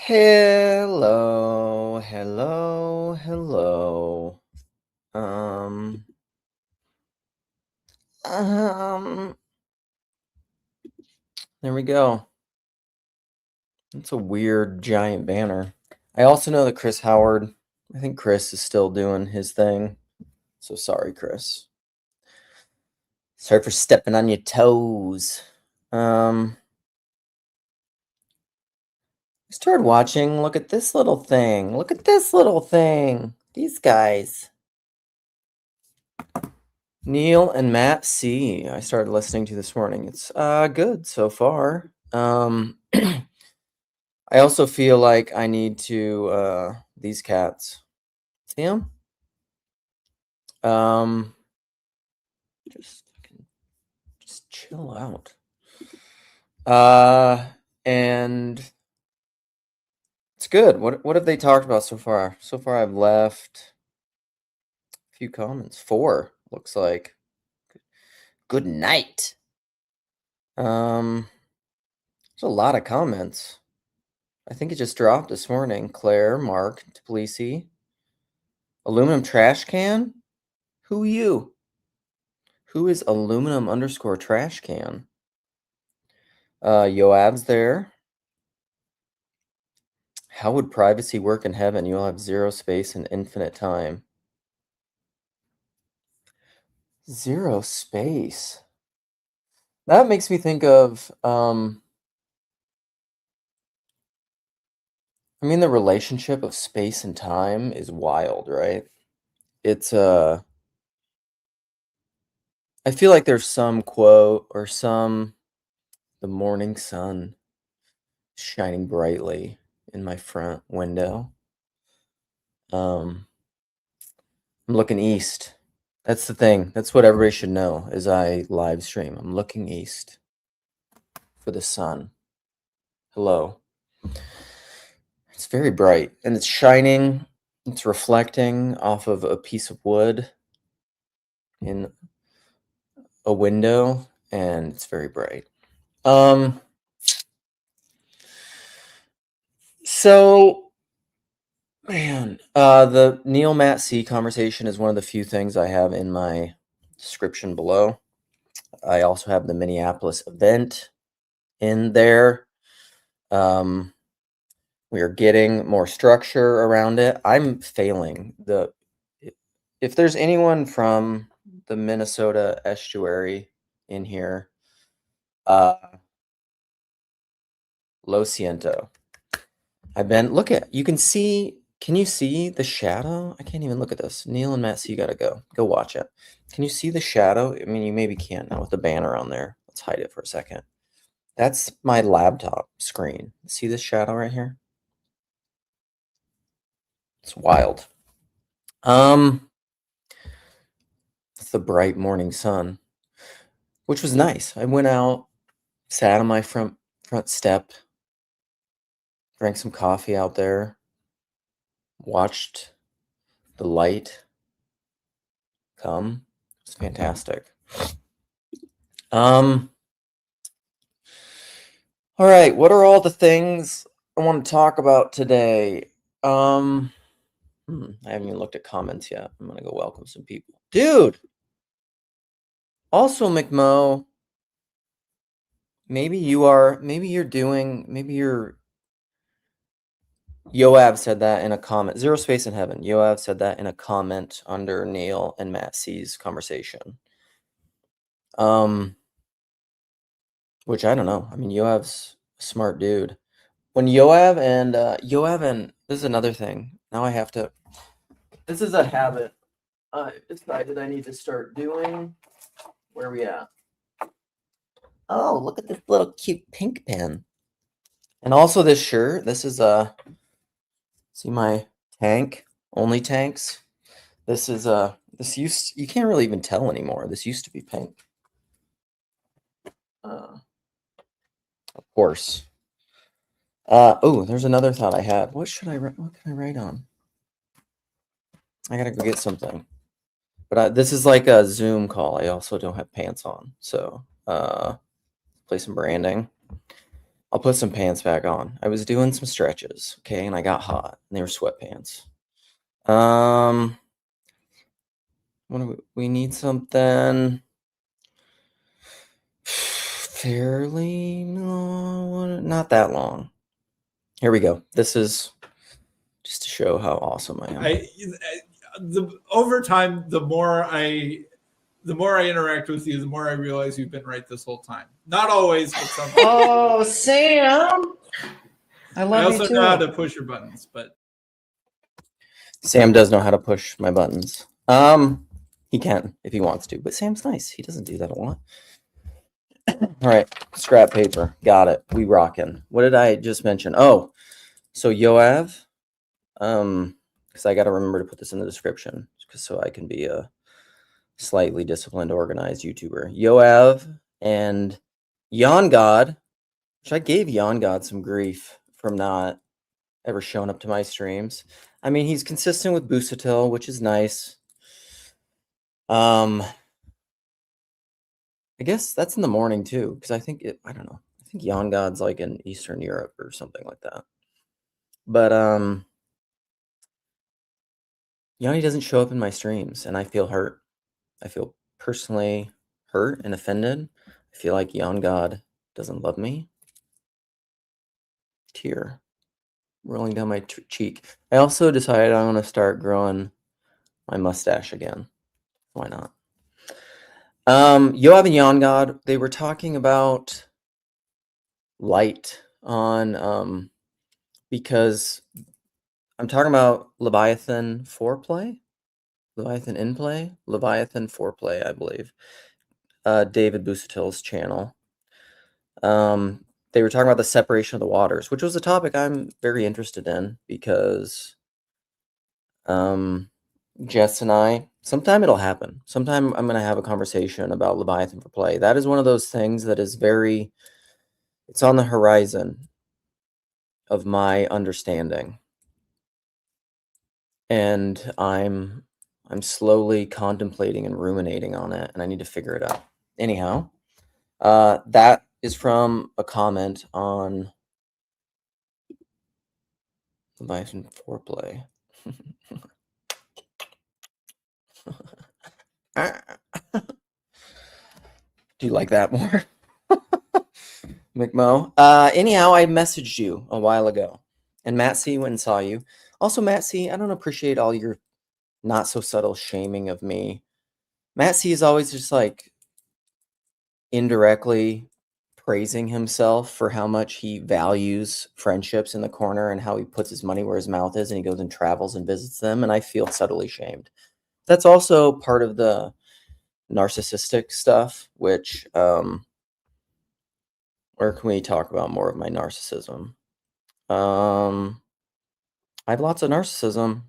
Hello, hello, hello. Um, um, there we go. It's a weird giant banner. I also know that Chris Howard, I think Chris is still doing his thing. So sorry, Chris. Sorry for stepping on your toes. I started watching. Look at this little thing. Look at this little thing. These guys. Neal and Matt Seeeee. I started listening to this morning. It's good so far. I also feel like I need to these cats. See them? Just chill out. And it's good. What have they talked about so far? So far I've left a few comments. 4 looks like. Good night. There's a lot of comments. I think it just dropped this morning. Claire, Mark, Tbilisi. Aluminum trash can? Who you? Who is aluminum _ trash can? Yoav's there. How would privacy work in heaven? You'll have 0 space and infinite time. 0 space. That makes me think of, I mean, the relationship of space and time is wild, right? It's, I feel like there's some quote or the morning sun shining brightly in my front window. I'm looking east. That's the thing. That's what everybody should know as I live stream. I'm looking east for the sun. Hello. It's very bright and it's shining. It's reflecting off of a piece of wood in a window and it's very bright. So man, the Neal Matt C conversation is one of the few things I have in my description below. I also have the Minneapolis event in there. We are getting more structure around it. I'm failing. If there's anyone from the Minnesota estuary in here, Lo siento. You can you see the shadow? I can't even look at this. Neal and Matt, so you gotta go watch it. Can you see the shadow? I mean, you maybe can't now with the banner on there. Let's hide it for a second. That's my laptop screen. See this shadow right here? It's wild. It's the bright morning sun, which was nice. I went out, sat on my front step, drank some coffee out there, watched the light come. It's fantastic. All right, what are all the things I want to talk about today? I haven't even looked at comments yet. I'm gonna go welcome some people. Dude! Also, McMo, maybe you're Yoav said that in a comment. 0 space in heaven. Yoav said that in a comment under Neal and Matt C's conversation. Which I don't know. I mean, Yoav's a smart dude. When Yoav and this is another thing. Now I have to. This is a habit I decided I need to start doing. Where are we at? Oh, look at this little cute pink pen. And also this shirt. This is see my tank, only tanks. This is you can't really even tell anymore. This used to be pink. Of course. Oh, there's another thought I had. What can I write on? I gotta go get something. But this is like a Zoom call. I also don't have pants on, so play some branding. I'll put some pants back on. I was doing some stretches, okay, and I got hot, and they were sweatpants. What do we need something fairly not that long. Here we go. This is just to show how awesome I am. Over time, the more I interact with you, the more I realize you've been right this whole time. Not always, but sometimes. Oh, Sam! I love you too. I also know how to push your buttons, but Sam does know how to push my buttons. He can if he wants to, but Sam's nice. He doesn't do that a lot. All right, scrap paper. Got it. We rockin'. What did I just mention? Oh, so Yoav. Because I got to remember to put this in the description, so I can be a slightly disciplined, organized YouTuber. Yoav and Yon God, which I gave Yon God some grief from not ever showing up to my streams. I mean, he's consistent with Busatil, which is nice. I guess that's in the morning too, because I don't know. I think Yon God's like in Eastern Europe or something like that. But Yanni doesn't show up in my streams, and I feel hurt. I feel personally hurt and offended. I feel like Yon God doesn't love me. Tear rolling down my cheek. I also decided I want to start growing my mustache again. Why not? Yoav and Yon God, they were talking about light on because I'm talking about Leviathan foreplay, Leviathan in play, Leviathan foreplay, I believe. David Busatil's channel. They were talking about the separation of the waters, which was a topic I'm very interested in because Jess and I, sometime it'll happen. Sometime I'm going to have a conversation about Leviathan for play. That is one of those things that is it's on the horizon of my understanding. And I'm slowly contemplating and ruminating on it, and I need to figure it out. Anyhow, that is from a comment on Leviathan foreplay. Do you like that more? McMo. Anyhow, I messaged you a while ago, and Matt C went and saw you. Also, Matt C, I don't appreciate all your not so subtle shaming of me. Matt C is always just like indirectly praising himself for how much he values friendships in the corner and how he puts his money where his mouth is, and he goes and travels and visits them, and I feel subtly shamed. That's also part of the narcissistic stuff, which or can we talk about more of my narcissism? I have lots of narcissism.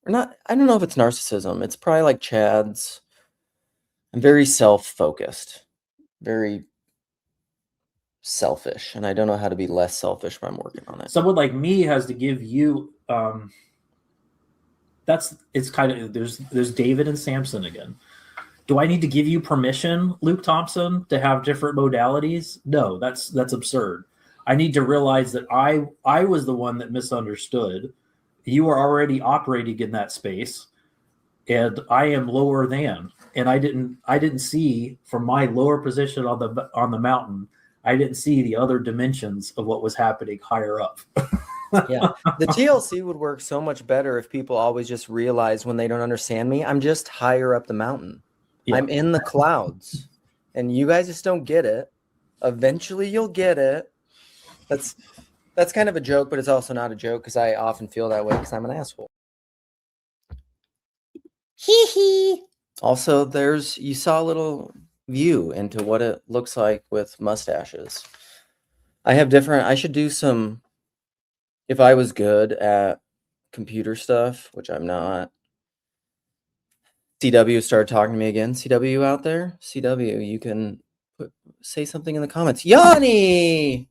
Or not, I don't know if it's narcissism. It's probably like Chad's. I'm very self-focused, very selfish, and I don't know how to be less selfish, but I'm working on it. Someone like me has to give you it's kind of there's David and Samson again. Do I need to give you permission, Luke Thompson, to have different modalities? No, that's absurd. I need to realize that I was the one that misunderstood. You were already operating in that space, and I am lower than. And I didn't see from my lower position on the mountain, I didn't see the other dimensions of what was happening higher up. Yeah, the TLC would work so much better if people always just realize when they don't understand me, I'm just higher up the mountain. Yeah. I'm in the clouds, and you guys just don't get it. Eventually, you'll get it. That's kind of a joke, but it's also not a joke because I often feel that way because I'm an asshole. Hee hee. Also, you saw a little view into what it looks like with mustaches. I should do some, if I was good at computer stuff, which I'm not. CW started talking to me again. CW out there? CW, you can say something in the comments. Yanni!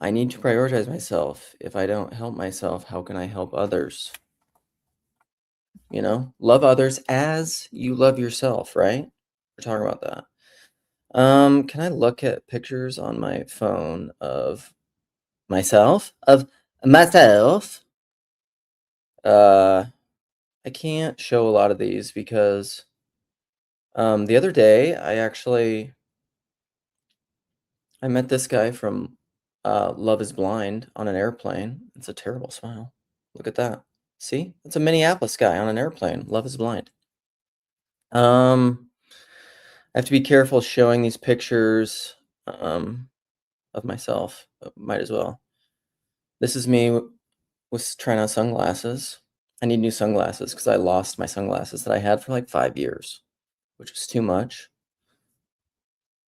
I need to prioritize myself. If I don't help myself, how can I help others? You know, love others as you love yourself, right? We're talking about that. Can I look at pictures on my phone of myself? I can't show a lot of these because the other day I met this guy from Love is Blind on an airplane. It's a terrible smile. Look at that. See? It's a Minneapolis guy on an airplane. Love is Blind. I have to be careful showing these pictures of myself. Might as well. This is me with trying on sunglasses. I need new sunglasses because I lost my sunglasses that I had for like 5 years, which was too much.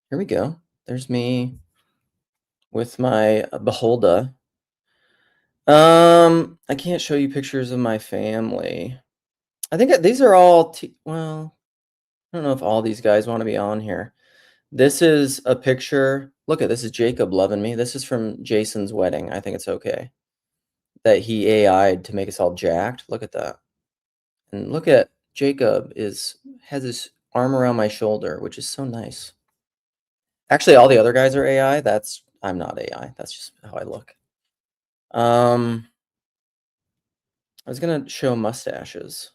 Here we go. There's me with my beholder. I can't show you pictures of my family. I think these are all, well, I don't know if all these guys want to be on here. This is a picture. Look at this is Jacob loving me. This is from Jason's wedding. I think it's okay that he AI'd to make us all jacked. Look at that. And look at Jacob has his arm around my shoulder, which is so nice. Actually, all the other guys are AI. I'm not AI. That's just how I look. I was gonna show mustaches.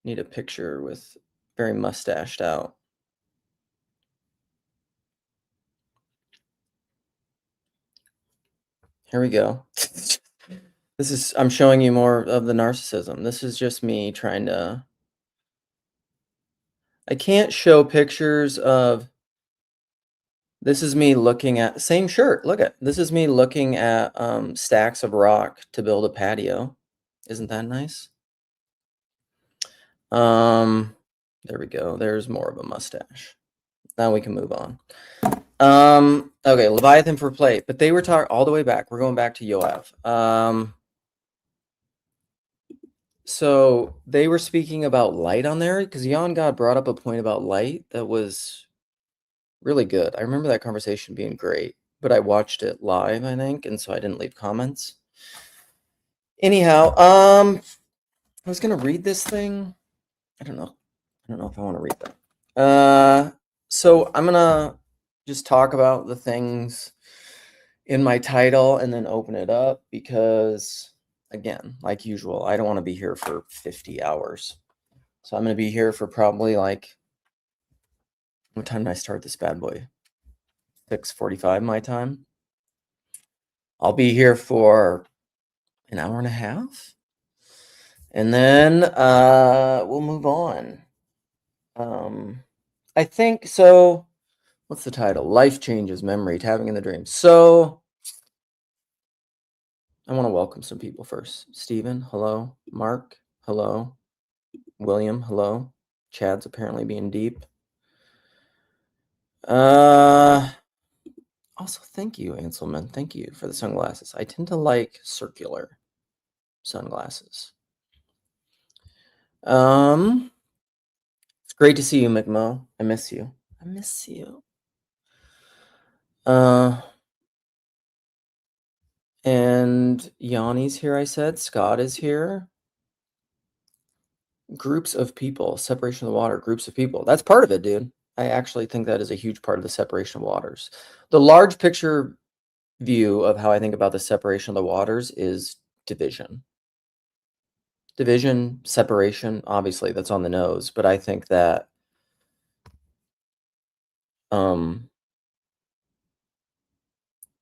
Need a picture with very mustached out. Here we go. I'm showing you more of the narcissism. This is just me trying to. I can't show pictures of. This is me looking at same shirt. Look at this is me looking at stacks of rock to build a patio. Isn't that nice? There we go. There's more of a mustache. Now we can move on. Okay, Leviathan for plate, but they were talking all the way back. We're going back to Yoav. So they were speaking about light on there because Jan God brought up a point about light that was really good. I remember that conversation being great, but I watched it live, I think, and so I didn't leave comments. Anyhow, I was gonna read this thing. I don't know if I want to read that. So I'm gonna just talk about the things in my title and then open it up because, again, like usual, I don't want to be here for 50 hours. So I'm going to be here for probably like, what time did I start this bad boy? 6:45 my time. I'll be here for an hour and a half. And then we'll move on. I think so. What's the title? Life Changes, Memory, Tapping in the Dream. So I want to welcome some people first. Stephen, hello. Mark, hello. William, hello. Chad's apparently being deep. Also, thank you, Anselman. Thank you for the sunglasses. I tend to like circular sunglasses. It's great to see you, McMo. I miss you. I miss you. And Yanni's here, I said. Scott is here. Groups of people, separation of the water, groups of people. That's part of it, dude. I actually think that is a huge part of the separation of waters. The large picture view of how I think about the separation of the waters is division. Division, separation, obviously that's on the nose, but I think that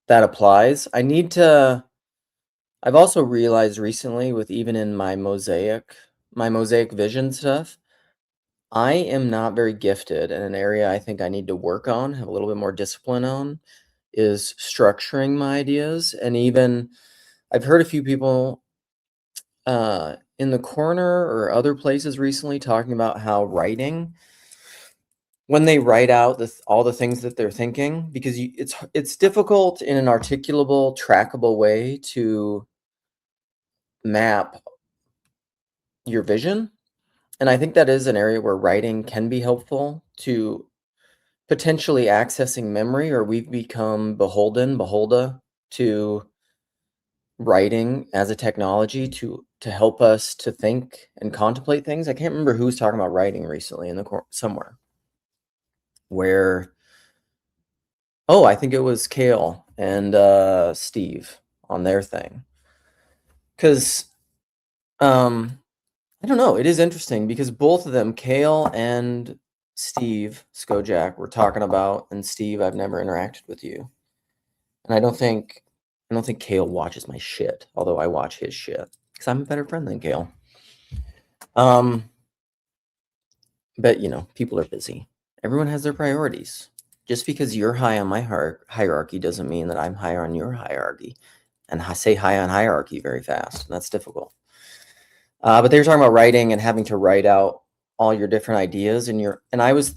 that applies. I've also realized recently with even in my mosaic vision stuff, I am not very gifted, and an area I think I need to work on, have a little bit more discipline on, is structuring my ideas. And even I've heard a few people in the corner or other places recently talking about how writing, when they write out all the things that they're thinking, because it's difficult in an articulable, trackable way to map your vision. And I think that is an area where writing can be helpful to potentially accessing memory, or we've become beholden to writing as a technology to help us to think and contemplate things. I can't remember who was talking about writing recently in the somewhere. where, I think it was Kale and Steve on their thing. Because, I don't know, it is interesting because both of them, Kale and Steve Skojak, were talking about, and Steve, I've never interacted with you. And I don't think Kale watches my shit, although I watch his shit because I'm a better friend than Kale. But people are busy. Everyone has their priorities. Just because you're high on my hierarchy doesn't mean that I'm higher on your hierarchy. And I say high on hierarchy very fast. And that's difficult. But they were talking about writing and having to write out all your different ideas, and I was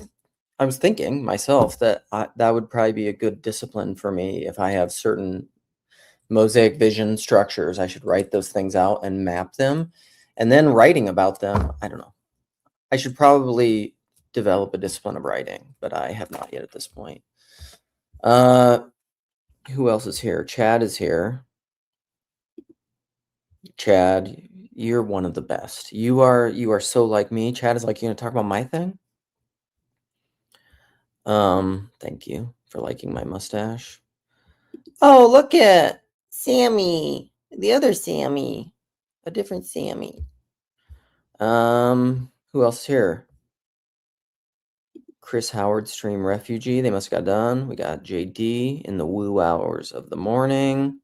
thinking myself that that would probably be a good discipline for me if I have certain mosaic vision structures. I should write those things out and map them, and then writing about them. I don't know. I should probably develop a discipline of writing, but I have not yet at this point. Who else is here? Chad is here. Chad, you're one of the best. You are so like me. Chad is like, you gonna talk about my thing? Thank you for liking my mustache. Oh, look at Sammy. The other Sammy. A different Sammy. Who else is here? Chris Howard, stream refugee. They must have got done. We got JD in the woo hours of the morning.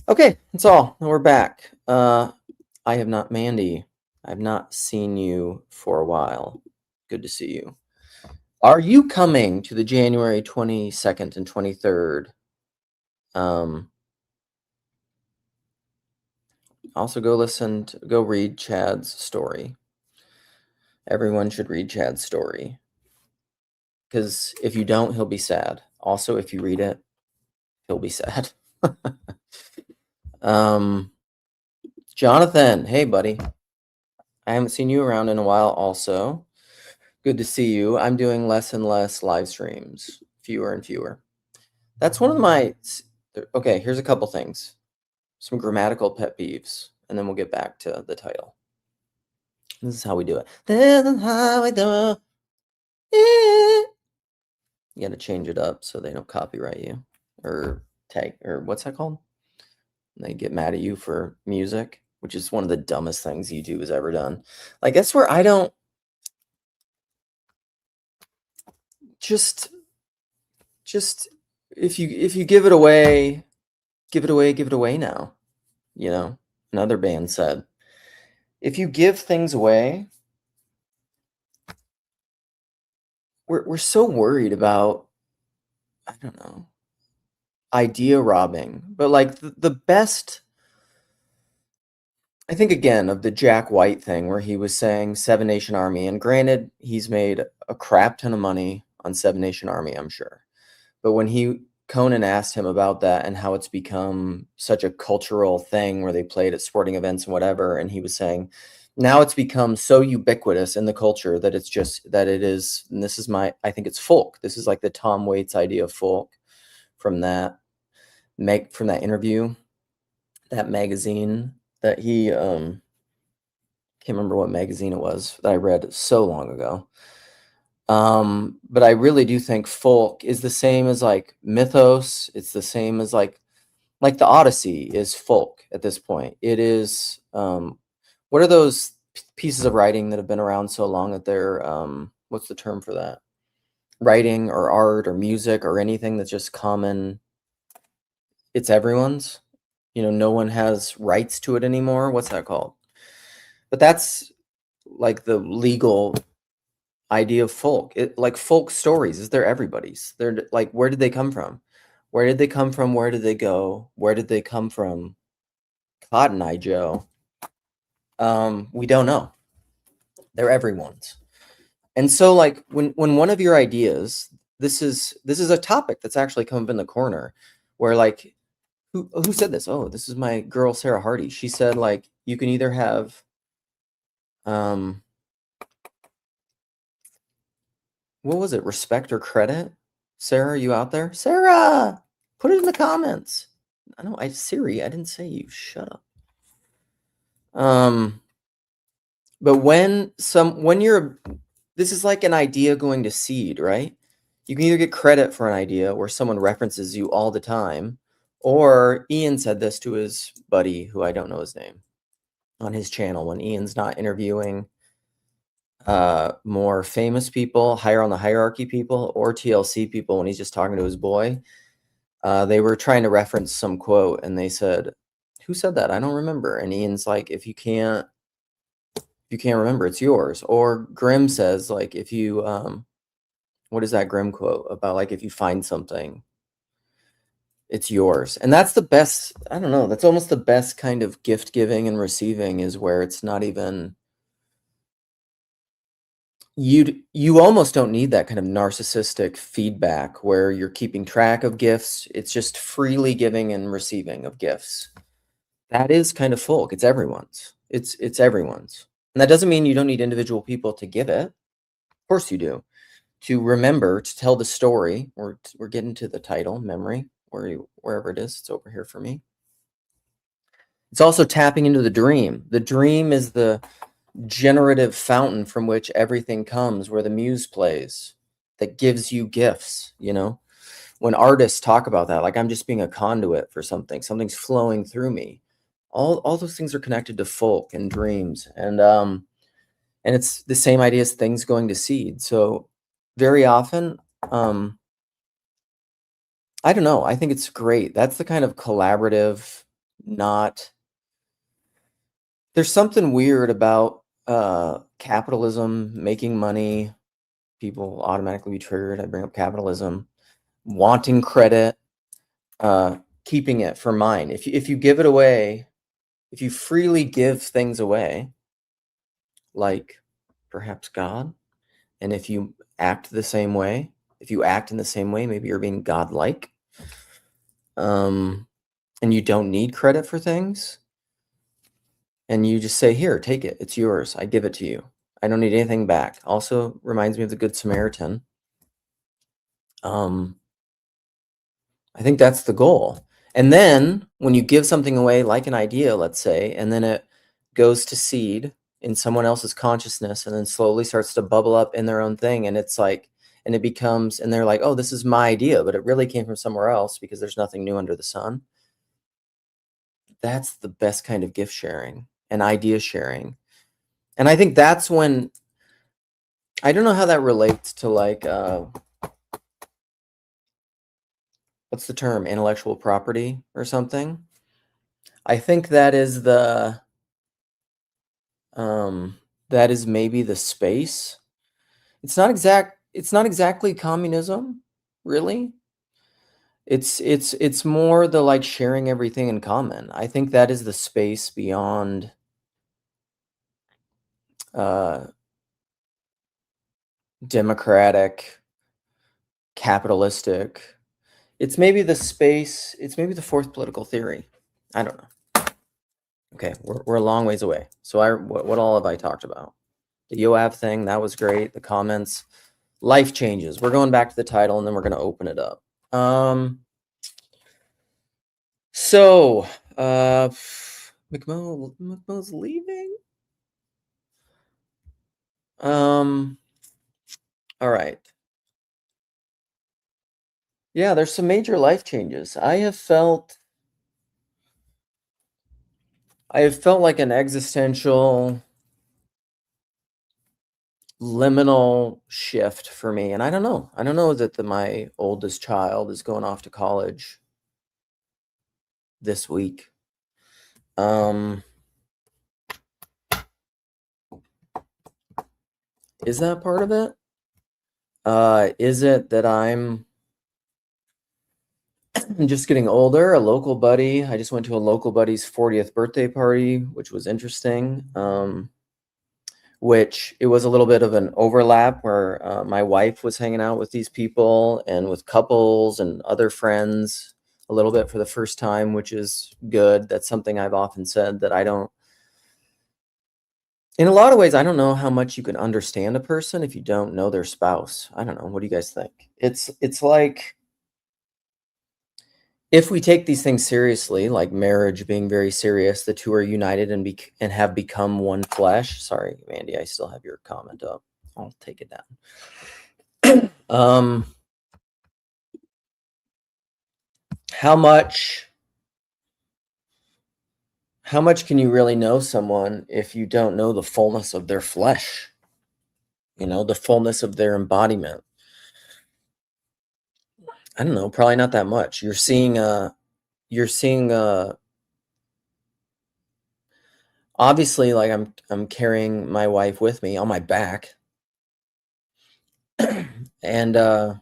Okay, that's all. We're back. I have not, Mandy. I've not seen you for a while. Good to see you. Are you coming to the January 22nd and 23rd? Also go read Chad's story. Everyone should read Chad's story. Because if you don't, he'll be sad. Also, if you read it, he'll be sad. Jonathan, hey buddy. I haven't seen you around in a while also. Good to see you. I'm doing less and less live streams, fewer and fewer. That's one of my, okay, here's a couple things. Some grammatical pet peeves, and then we'll get back to the title. This is how we do it. This is how we do it. You got to change it up so they don't copyright you or tag, or what's that called? They get mad at you for music, which is one of the dumbest things YouTube has ever done. Like, that's where I don't just if you give it away now. Another band said, if you give things away, we're so worried about, I don't know, idea robbing. But like the best, I think, again, of the Jack White thing where he was saying Seven Nation Army, and granted, he's made a crap ton of money on Seven Nation Army, I'm sure. But when Conan asked him about that and how it's become such a cultural thing where they played at sporting events and whatever, and he was saying, now it's become so ubiquitous in the culture that it's just, that it is, and this is I think it's folk. This is like the Tom Waits idea of folk from that interview, that magazine that he, can't remember what magazine it was that I read so long ago. But I really do think folk is the same as like mythos. It's the same as like the Odyssey is folk at this point. It is, what are those pieces of writing that have been around so long that they're, what's the term for that? Writing or art or music or anything that's just common. It's everyone's, no one has rights to it anymore. What's that called? But that's like the legal idea of folk. Like folk stories, they're everybody's. They're like, where did they come from? Where did they come from? Where did they go? Where did they come from? Cotton Eye Joe. We don't know. They're everyone's. And so like when one of your ideas, this is a topic that's actually come up in the corner where like, who said this? Oh, this is my girl, Sarah Hardy. She said like, you can either have, what was it? Respect or credit? Sarah, are you out there? Sarah, put it in the comments. I know, Siri, I didn't say you. Shut up. But when this is like an idea going to seed, right? You can either get credit for an idea where someone references you all the time, or Ian said this to his buddy, who I don't know his name, on his channel when Ian's not interviewing more famous people, higher on the hierarchy people, or TLC people when he's just talking to his boy. They were trying to reference some quote, and they said, "Who said that? I don't remember." And Ian's like, "If you can't remember, it's yours." Or Grimm says, like, if you what is that Grimm quote about? Like, if you find something, it's yours. And that's the best. I don't know. That's almost the best kind of gift giving and receiving, is where it's not even. You almost don't need that kind of narcissistic feedback where you're keeping track of gifts. It's just freely giving and receiving of gifts. That is kind of folk. It's everyone's. It's everyone's. And that doesn't mean you don't need individual people to give it. Of course you do. To remember, to tell the story. We're getting to the title, memory, wherever it is. It's over here for me. It's also tapping into the dream. The dream is the generative fountain from which everything comes, where the muse plays, that gives you gifts. You know, when artists talk about that, like, I'm just being a conduit for something's flowing through me. All those things are connected to folk and dreams, and it's the same idea as things going to seed. So very often, I don't know, I think it's great. That's the kind of collaborative, not, there's something weird about capitalism, making money. People automatically be triggered. I bring up capitalism, wanting credit, keeping it for mine. If you give it away, if you freely give things away, like perhaps God, and if you act the same way, if you act in the same way, maybe you're being godlike, and you don't need credit for things, and you just say, here, take it, it's yours, I give it to you, I don't need anything back. Also reminds me of the Good Samaritan. I think that's the goal. And then when you give something away, like an idea, let's say, and then it goes to seed in someone else's consciousness, and then slowly starts to bubble up in their own thing, and it's like, and it becomes, and they're like, oh, this is my idea, but it really came from somewhere else, because there's nothing new under the sun. That's the best kind of gift sharing and idea sharing. And I think that's when, I don't know how that relates to, like, what's the term, intellectual property or something. I think that is the that is maybe the space. It's not exactly communism, really. It's more the, like, sharing everything in common. I think that is the space beyond democratic, capitalistic. It's maybe the space, it's maybe the fourth political theory. I don't know. Okay, we're a long ways away. So what all have I talked about? The Yoav thing, that was great. The comments, life changes. We're going back to the title, and then we're going to open it up. So McMo's leaving. All right. Yeah, there's some major life changes. I have felt like an existential liminal shift for me. And I don't know that my oldest child is going off to college this week. Is that part of it? Is it that I'm just getting older? A local buddy, I just went to a local buddy's 40th birthday party, which was interesting. Which it was a little bit of an overlap where my wife was hanging out with these people and with couples and other friends a little bit for the first time, which is good. That's something I've often said, that I don't, in a lot of ways, I don't know how much you can understand a person if you don't know their spouse. I don't know. What do you guys think? It's like, if we take these things seriously, like marriage being very serious, the two are united and have become one flesh. Sorry, Mandy, I still have your comment up. I'll take it down. How much can you really know someone if you don't know the fullness of their flesh? You know, the fullness of their embodiment. I don't know, probably not that much. You're seeing obviously, like I'm carrying my wife with me on my back. And like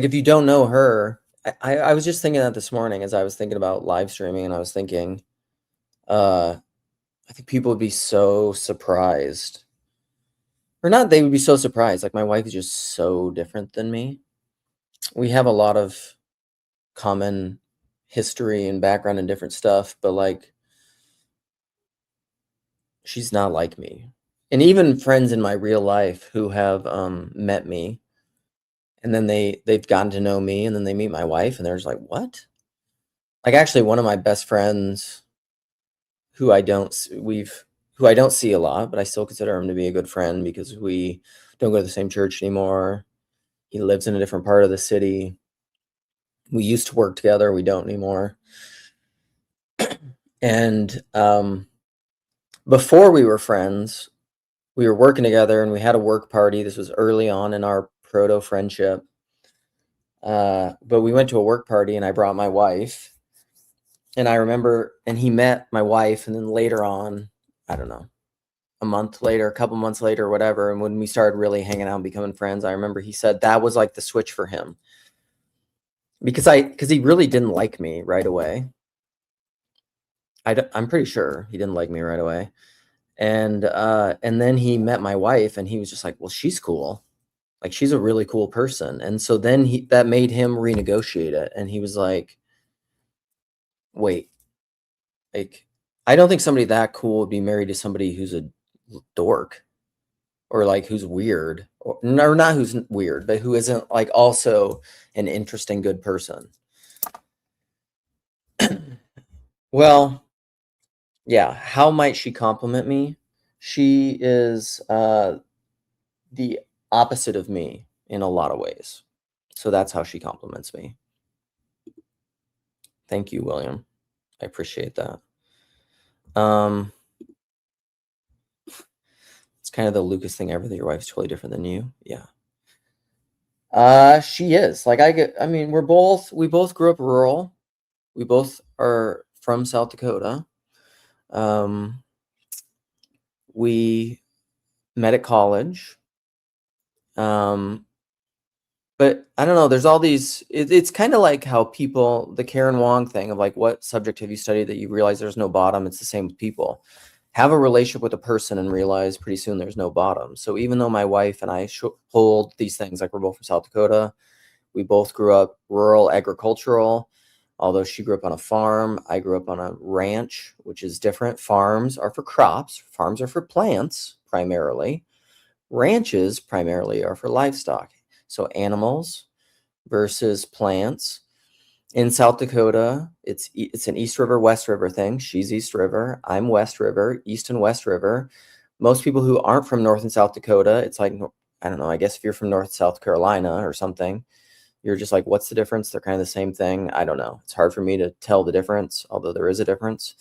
if you don't know her, I was just thinking that this morning as I was thinking about live streaming, and I was thinking I think people would be so surprised. Or not, they would be so surprised. Like my wife is just so different than me. We have a lot of common history and background and different stuff, but like she's not like me. And even friends in my real life who have met me, and then they've gotten to know me, and then they meet my wife, and they're just like, what? Like actually one of my best friends who I don't see a lot, but I still consider him to be a good friend because we don't go to the same church anymore. He lives in a different part of the city. We used to work together. We don't anymore. And before we were friends, we were working together and we had a work party. This was early on in our proto friendship. But we went to a work party and I brought my wife. And I remember, and he met my wife, and then later on, I don't know, a month later, a couple months later, whatever. And when we started really hanging out and becoming friends, I remember he said that was like the switch for him. Because he really didn't like me right away. I'm pretty sure he didn't like me right away. And then he met my wife and he was just like, well, she's cool. Like, she's a really cool person. And so then that made him renegotiate it. And he was like, wait, like, I don't think somebody that cool would be married to somebody who's a dork or like who's weird or not who's weird, but who isn't like also an interesting, good person. Well, yeah. How might she compliment me? She is the opposite of me in a lot of ways. So that's how she compliments me. Thank you, William. I appreciate that. It's kind of the Lucas thing ever that your wife's totally different than you. Yeah. She is. Like I mean, we both grew up rural. We both are from South Dakota. We met at college. But I don't know, there's all these, it's kind of like how people, the Karen Wong thing of like, what subject have you studied that you realize there's no bottom? It's the same with people. Have a relationship with a person and realize pretty soon there's no bottom. So even though my wife and I hold these things, like we're both from South Dakota, we both grew up rural agricultural, although she grew up on a farm. I grew up on a ranch, which is different. Farms are for crops. Farms are for plants primarily. Ranches primarily are for livestock. So animals versus plants. In South Dakota, it's an East River, West River thing. She's East River. I'm West River, East and West River. Most people who aren't from North and South Dakota, it's like, I don't know, I guess if you're from North South Carolina or something, you're just like, what's the difference? They're kind of the same thing. I don't know. It's hard for me to tell the difference, although there is a difference.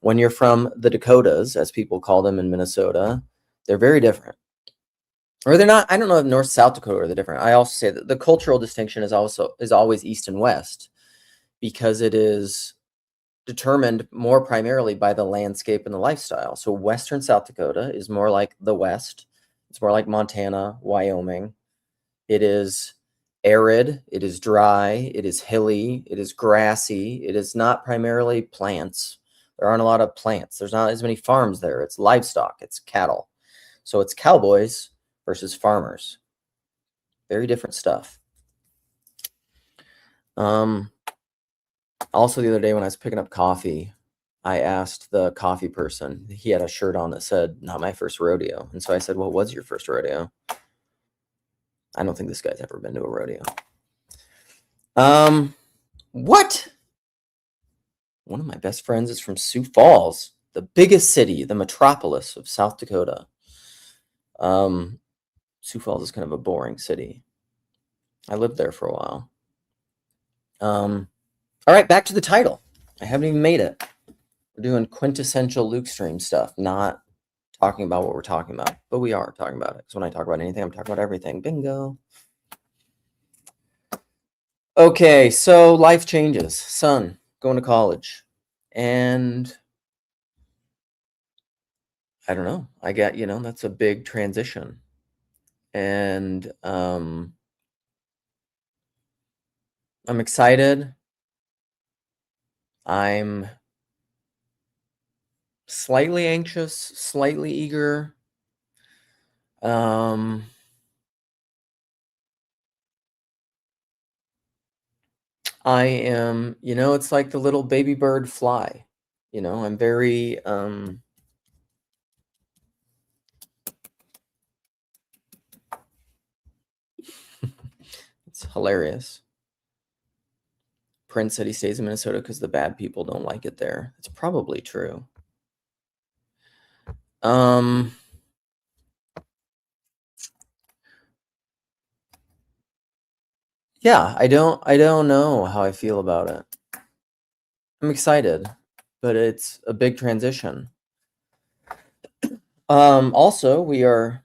When you're from the Dakotas, as people call them in Minnesota, they're very different. Or they're not. I don't know if North South Dakota are the different. I also say that the cultural distinction is always East and West, because it is determined more primarily by the landscape and the lifestyle. So Western South Dakota is more like the West. It's more like Montana, Wyoming. It is arid. It is dry. It is hilly. It is grassy. It is not primarily plants. There aren't a lot of plants. There's not as many farms there. It's livestock. It's cattle. So it's cowboys versus farmers. Very different stuff. Also, the other day when I was picking up coffee, I asked the coffee person, he had a shirt on that said, "Not my first rodeo." And so I said, "What was your first rodeo?" I don't think this guy's ever been to a rodeo. What? One of my best friends is from Sioux Falls. the biggest city, the metropolis of South Dakota. Sioux Falls is kind of a boring city. I lived there for a while. All right, back to the title. I haven't even made it. We're doing quintessential Luke stream stuff, not talking about what we're talking about, but we are talking about it. Because when I talk about anything, I'm talking about everything. Bingo. Okay, so life changes. Son, going to college. And I don't know. I get, that's a big transition. And I'm excited. I'm slightly anxious, slightly eager. I am, it's like the little baby bird fly. I'm very it's hilarious. Prince said he stays in Minnesota because the bad people don't like it there. It's probably true. Yeah, I don't know how I feel about it. I'm excited, but it's a big transition. Also, we are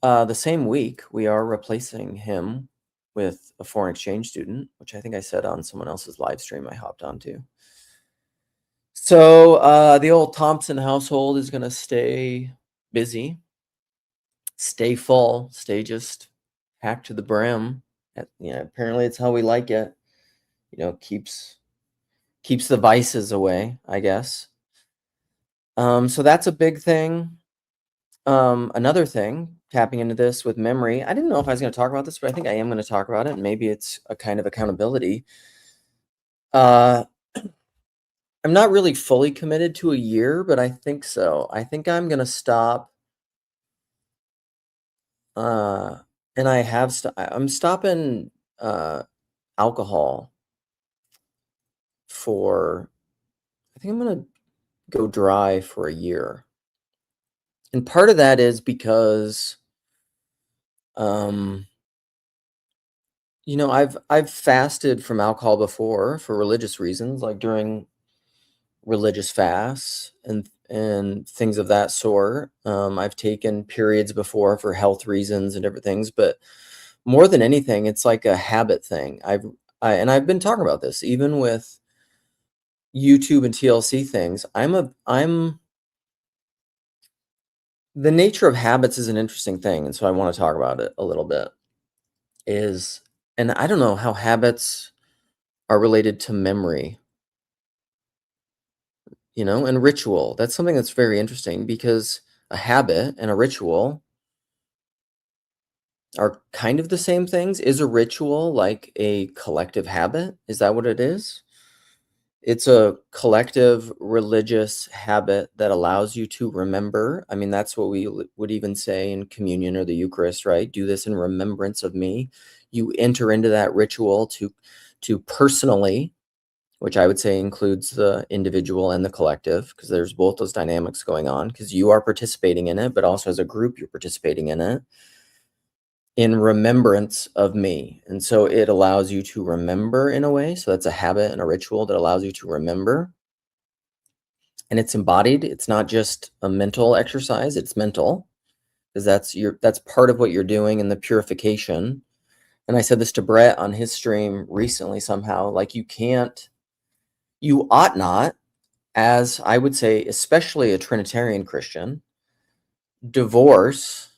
the same week we are replacing him with a foreign exchange student, which I think I said on someone else's live stream I hopped onto. So the old Thompson household is going to stay busy, stay full, stay just packed to the brim. Apparently it's how we like it. Keeps the vices away, I guess. So that's a big thing. Another thing, tapping into this with memory. I didn't know if I was going to talk about this, but I think I am going to talk about it. And maybe it's a kind of accountability. I'm not really fully committed to a year, but I think so. I think I'm going to stop. And I have I'm stopping alcohol for, I think I'm going to go dry for a year. And part of that is because I've fasted from alcohol before for religious reasons, like during religious fasts and things of that sort. I've taken periods before for health reasons and different things, but more than anything, it's like a habit thing. I've been talking about this even with YouTube and TLC things. The nature of habits is an interesting thing, and so I want to talk about it a little bit. And I don't know how habits are related to memory, and ritual. That's something that's very interesting because a habit and a ritual are kind of the same things. Is a ritual like a collective habit? Is that what it is? It's a collective religious habit that allows you to remember. I mean, that's what we would even say in communion or the Eucharist, right? Do this in remembrance of me. You enter into that ritual to personally, which I would say includes the individual and the collective, because there's both those dynamics going on, because you are participating in it, but also as a group, you're participating in it in remembrance of me. And so it allows you to remember in a way. So that's a habit and a ritual that allows you to remember. And it's embodied. It's not just a mental exercise, it's mental, because that's part of what you're doing in the purification. And I said this to Brett on his stream recently somehow, like you ought not, as I would say, especially a Trinitarian Christian, divorce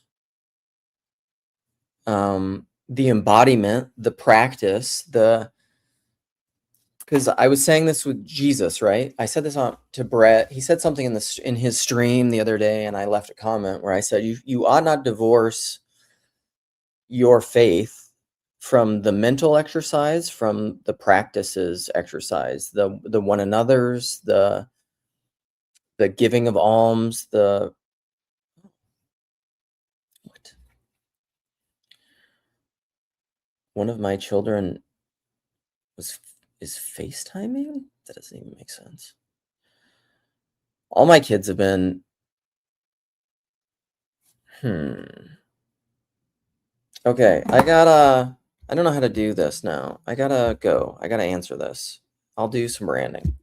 the embodiment, the practice, because I was saying this with Jesus, right? I said this to Brett. He said something in his stream the other day, and I left a comment where I said, you ought not divorce your faith from the mental exercise, from the practices exercise, the one another's, the giving of alms, one of my children is FaceTiming? That doesn't even make sense. all my kids have been, okay, I don't know how to do this now. I gotta go. I gotta answer this. I'll do some branding.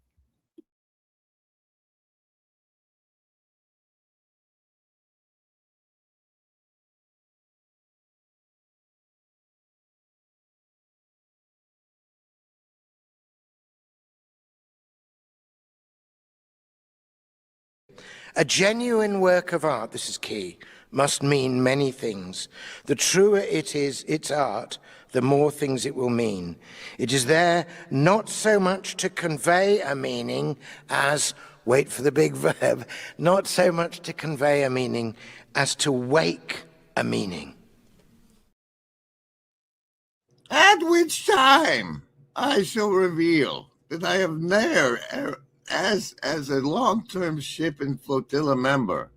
A genuine work of art, this is key, must mean many things. The truer it is, its art, the more things it will mean. It is there not so much to convey a meaning as, wait for the big verb, not so much to convey a meaning as to wake a meaning. At which time I shall reveal that I have ne'er, as a long-term ship and flotilla member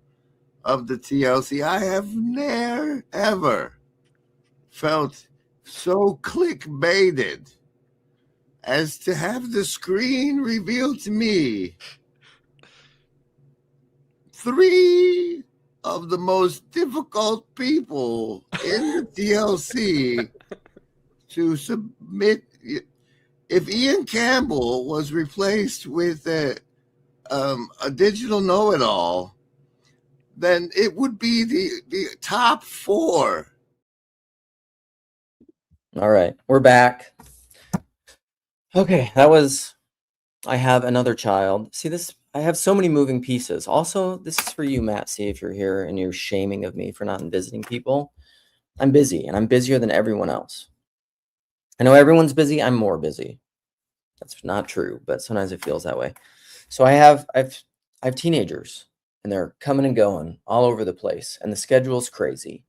of the TLC, I have ne'er ever felt so clickbaited as to have the screen reveal to me 3 of the most difficult people in the TLC to submit. If Ian Campbell was replaced with a digital know-it-all, then it would be the top 4. All right, we're back. Okay, I have another child. See this? I have so many moving pieces. Also, this is for you, Matt. See if you're here and you're shaming of me for not visiting people. I'm busy, and I'm busier than everyone else. I know everyone's busy. I'm more busy. That's not true, but sometimes it feels that way. So I have teenagers, and they're coming and going all over the place, and the schedule's crazy.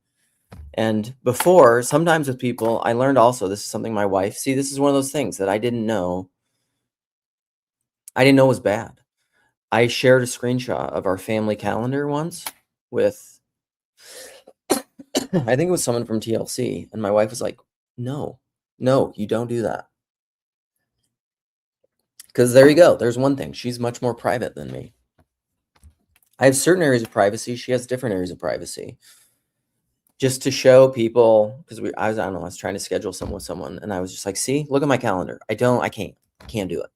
And before, sometimes with people, I learned also, this is something my wife, see, this is one of those things that I didn't know was bad. I shared a screenshot of our family calendar once with, I think it was someone from TLC, and my wife was like, no, you don't do that. Because there you go. There's one thing. She's much more private than me. I have certain areas of privacy. She has different areas of privacy. Just to show people, because I was trying to schedule someone with someone, and I was just like, see, look at my calendar. I can't do it.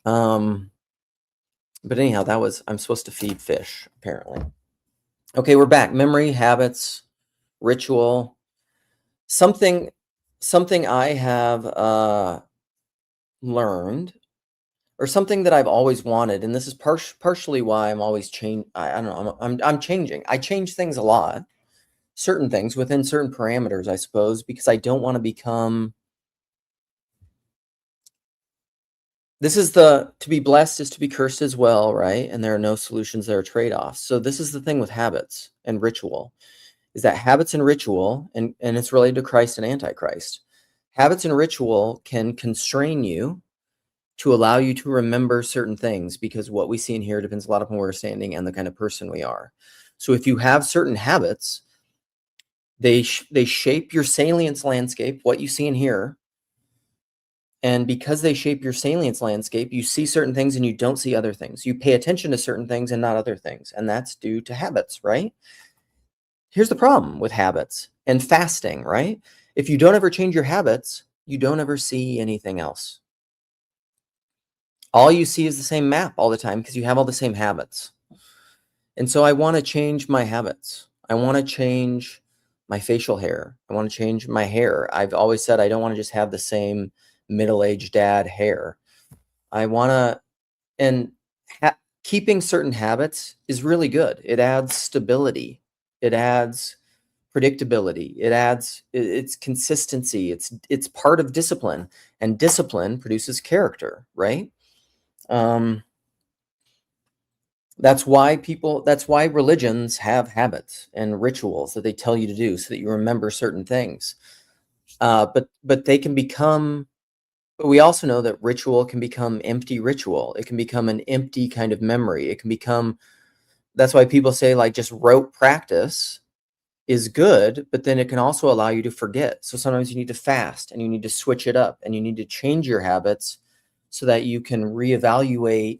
But anyhow, I'm supposed to feed fish, apparently. Okay, we're back. Memory, habits, ritual. Something I have learned, or something that I've always wanted, and this is partially why I'm always changing. I don't know. I'm changing. I change things a lot, certain things within certain parameters, I suppose, because I don't want to become. This is to be blessed is to be cursed as well, right? And there are no solutions, there are trade-offs. So this is the thing with habits and ritual, is that habits and ritual, and it's related to Christ and Antichrist. Habits and ritual can constrain you to allow you to remember certain things, because what we see in here depends a lot upon where we're standing and the kind of person we are. So if you have certain habits, they shape your salience landscape, what you see in here. And because they shape your salience landscape, you see certain things and you don't see other things. You pay attention to certain things and not other things. And that's due to habits, right? Here's the problem with habits and fasting, right? If you don't ever change your habits, you don't ever see anything else. All you see is the same map all the time because you have all the same habits. And so I want to change my habits. I want to change my facial hair. I want to change my hair. I've always said I don't want to just have the same middle-aged dad hair. I want to, and keeping certain habits is really good. It adds stability. It adds predictability. It's consistency. It's part of discipline, and discipline produces character, right? That's why religions have habits and rituals that they tell you to do so that you remember certain things. But they can become, but we also know that ritual can become empty ritual. It can become an empty kind of memory. It can become, that's why people say like just rote practice is good, but then it can also allow you to forget. So sometimes you need to fast and you need to switch it up and you need to change your habits so that you can reevaluate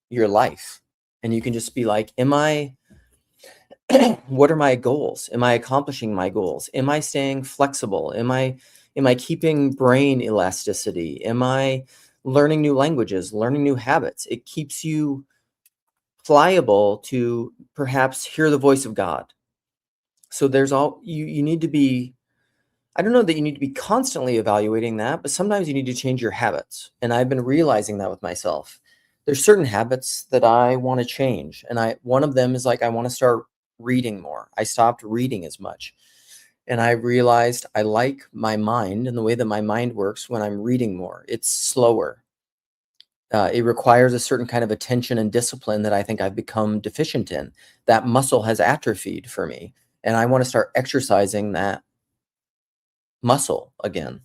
your life. And you can just be like, what are my goals? Am I accomplishing my goals? Am I staying flexible? Am I keeping brain elasticity? Am I learning new languages, learning new habits? It keeps you pliable to perhaps hear the voice of God. So there's you need to be, I don't know that you need to be constantly evaluating that, but sometimes you need to change your habits. And I've been realizing that with myself. There's certain habits that I want to change. And one of them is like, I want to start reading more. I stopped reading as much. And I realized I like my mind and the way that my mind works when I'm reading more. It's slower. It requires a certain kind of attention and discipline that I think I've become deficient in. That muscle has atrophied for me. And I want to start exercising that muscle again.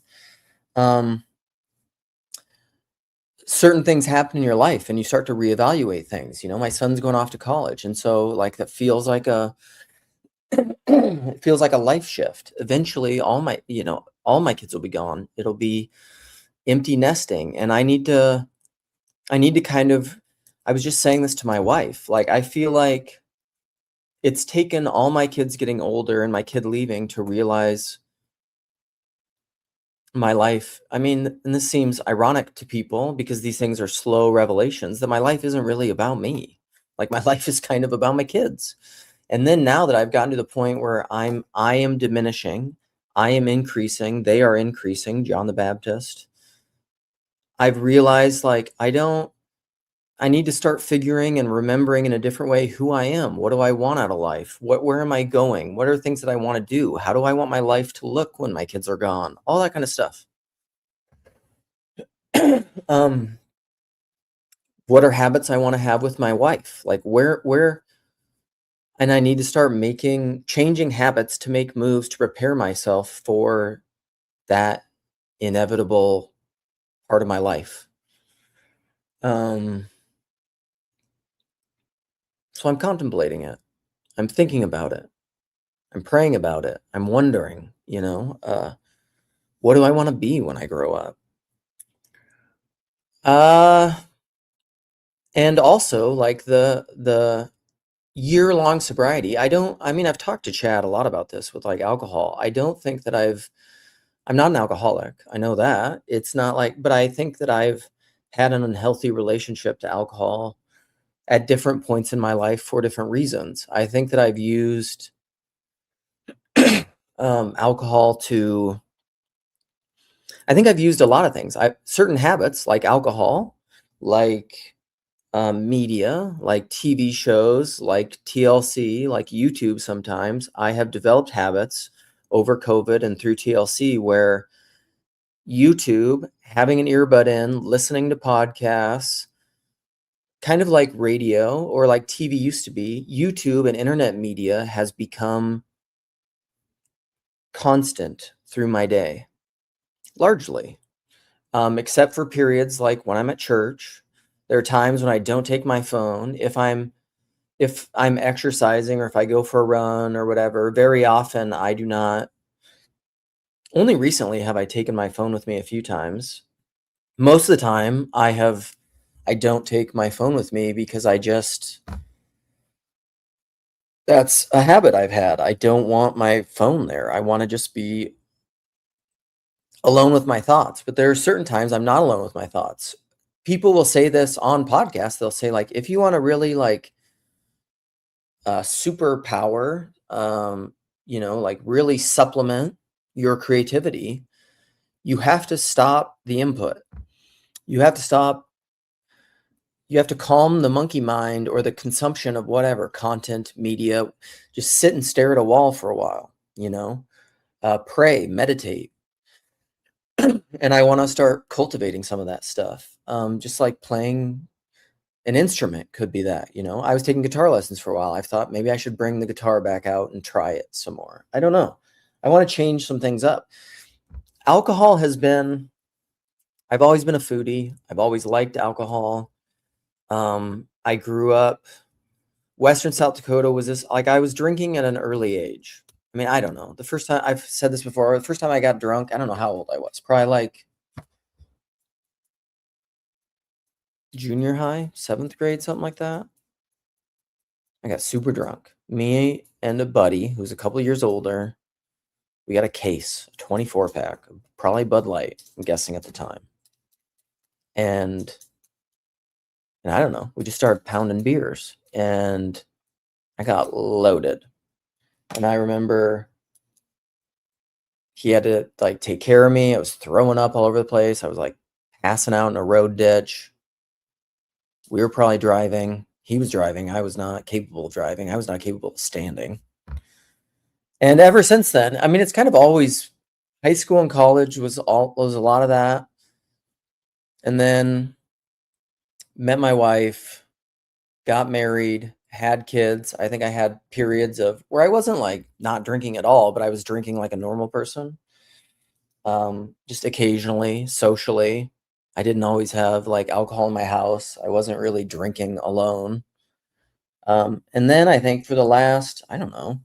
Certain things happen in your life and you start to reevaluate things. You know, my son's going off to college. And so like that feels like it feels like a life shift. Eventually all my kids will be gone. It'll be empty nesting. And I need to kind of, I was just saying this to my wife. Like, I feel like it's taken all my kids getting older and my kid leaving to realize my life. I mean, and this seems ironic to people because these things are slow revelations, that my life isn't really about me. Like, my life is kind of about my kids. And then now that I've gotten to the point where I am diminishing, I am increasing, they are increasing, John the Baptist, I've realized like I need to start figuring and remembering in a different way who I am. What do I want out of life? Where am I going? What are things that I want to do? How do I want my life to look when my kids are gone? All that kind of stuff. What are habits I want to have with my wife? Like where, and I need to start changing habits to make moves to prepare myself for that inevitable part of my life. So I'm contemplating it. I'm thinking about it. I'm praying about it. I'm wondering, what do I want to be when I grow up? And also like the year-long sobriety. I've talked to Chad a lot about this with like alcohol. I don't think that I'm not an alcoholic. I know that. It's not like, but I think that I've had an unhealthy relationship to alcohol at different points in my life for different reasons. I think that I've used alcohol to, I think I've used a lot of things. Certain habits like alcohol, like media, like TV shows, like TLC, like YouTube sometimes. I have developed habits over COVID and through TLC where YouTube, having an earbud in, listening to podcasts, kind of like radio or like TV used to be, YouTube and internet media has become constant through my day, largely, except for periods like when I'm at church. There are times when I don't take my phone. If I'm exercising or if I go for a run or whatever, very often I do not. Only recently have I taken my phone with me a few times. Most of the time I don't take my phone with me because that's a habit I've had. I don't want my phone there. I want to just be alone with my thoughts. But there are certain times I'm not alone with my thoughts. People will say this on podcasts. They'll say like, if you want to really like superpower, like really supplement your creativity, you have to stop the input. You have to calm the monkey mind or the consumption of whatever content, media, just sit and stare at a wall for a while, pray, meditate. And I want to start cultivating some of that stuff. Just like playing an instrument could be that, I was taking guitar lessons for a while. I thought maybe I should bring the guitar back out and try it some more. I don't know. I want to change some things up. Alcohol I've always been a foodie. I've always liked alcohol. I grew up, Western South Dakota was this, like I was drinking at an early age. I mean, I don't know. The first time, I've said this before, the first time I got drunk, I don't know how old I was. Probably like junior high, 7th grade, something like that. I got super drunk. Me and a buddy who's a couple years older. We got a case, a 24 pack, probably Bud Light, I'm guessing at the time. And I don't know, we just started pounding beers and I got loaded. And I remember he had to like take care of me. I was throwing up all over the place. I was like passing out in a road ditch. We were probably driving. He was driving. I was not capable of driving. I was not capable of standing. And ever since then, I mean, it's kind of always high school and college was a lot of that. And then met my wife, got married, had kids. I think I had periods of where I wasn't like not drinking at all, but I was drinking like a normal person. Just occasionally, socially. I didn't always have like alcohol in my house. I wasn't really drinking alone. And then I think for the last, I don't know,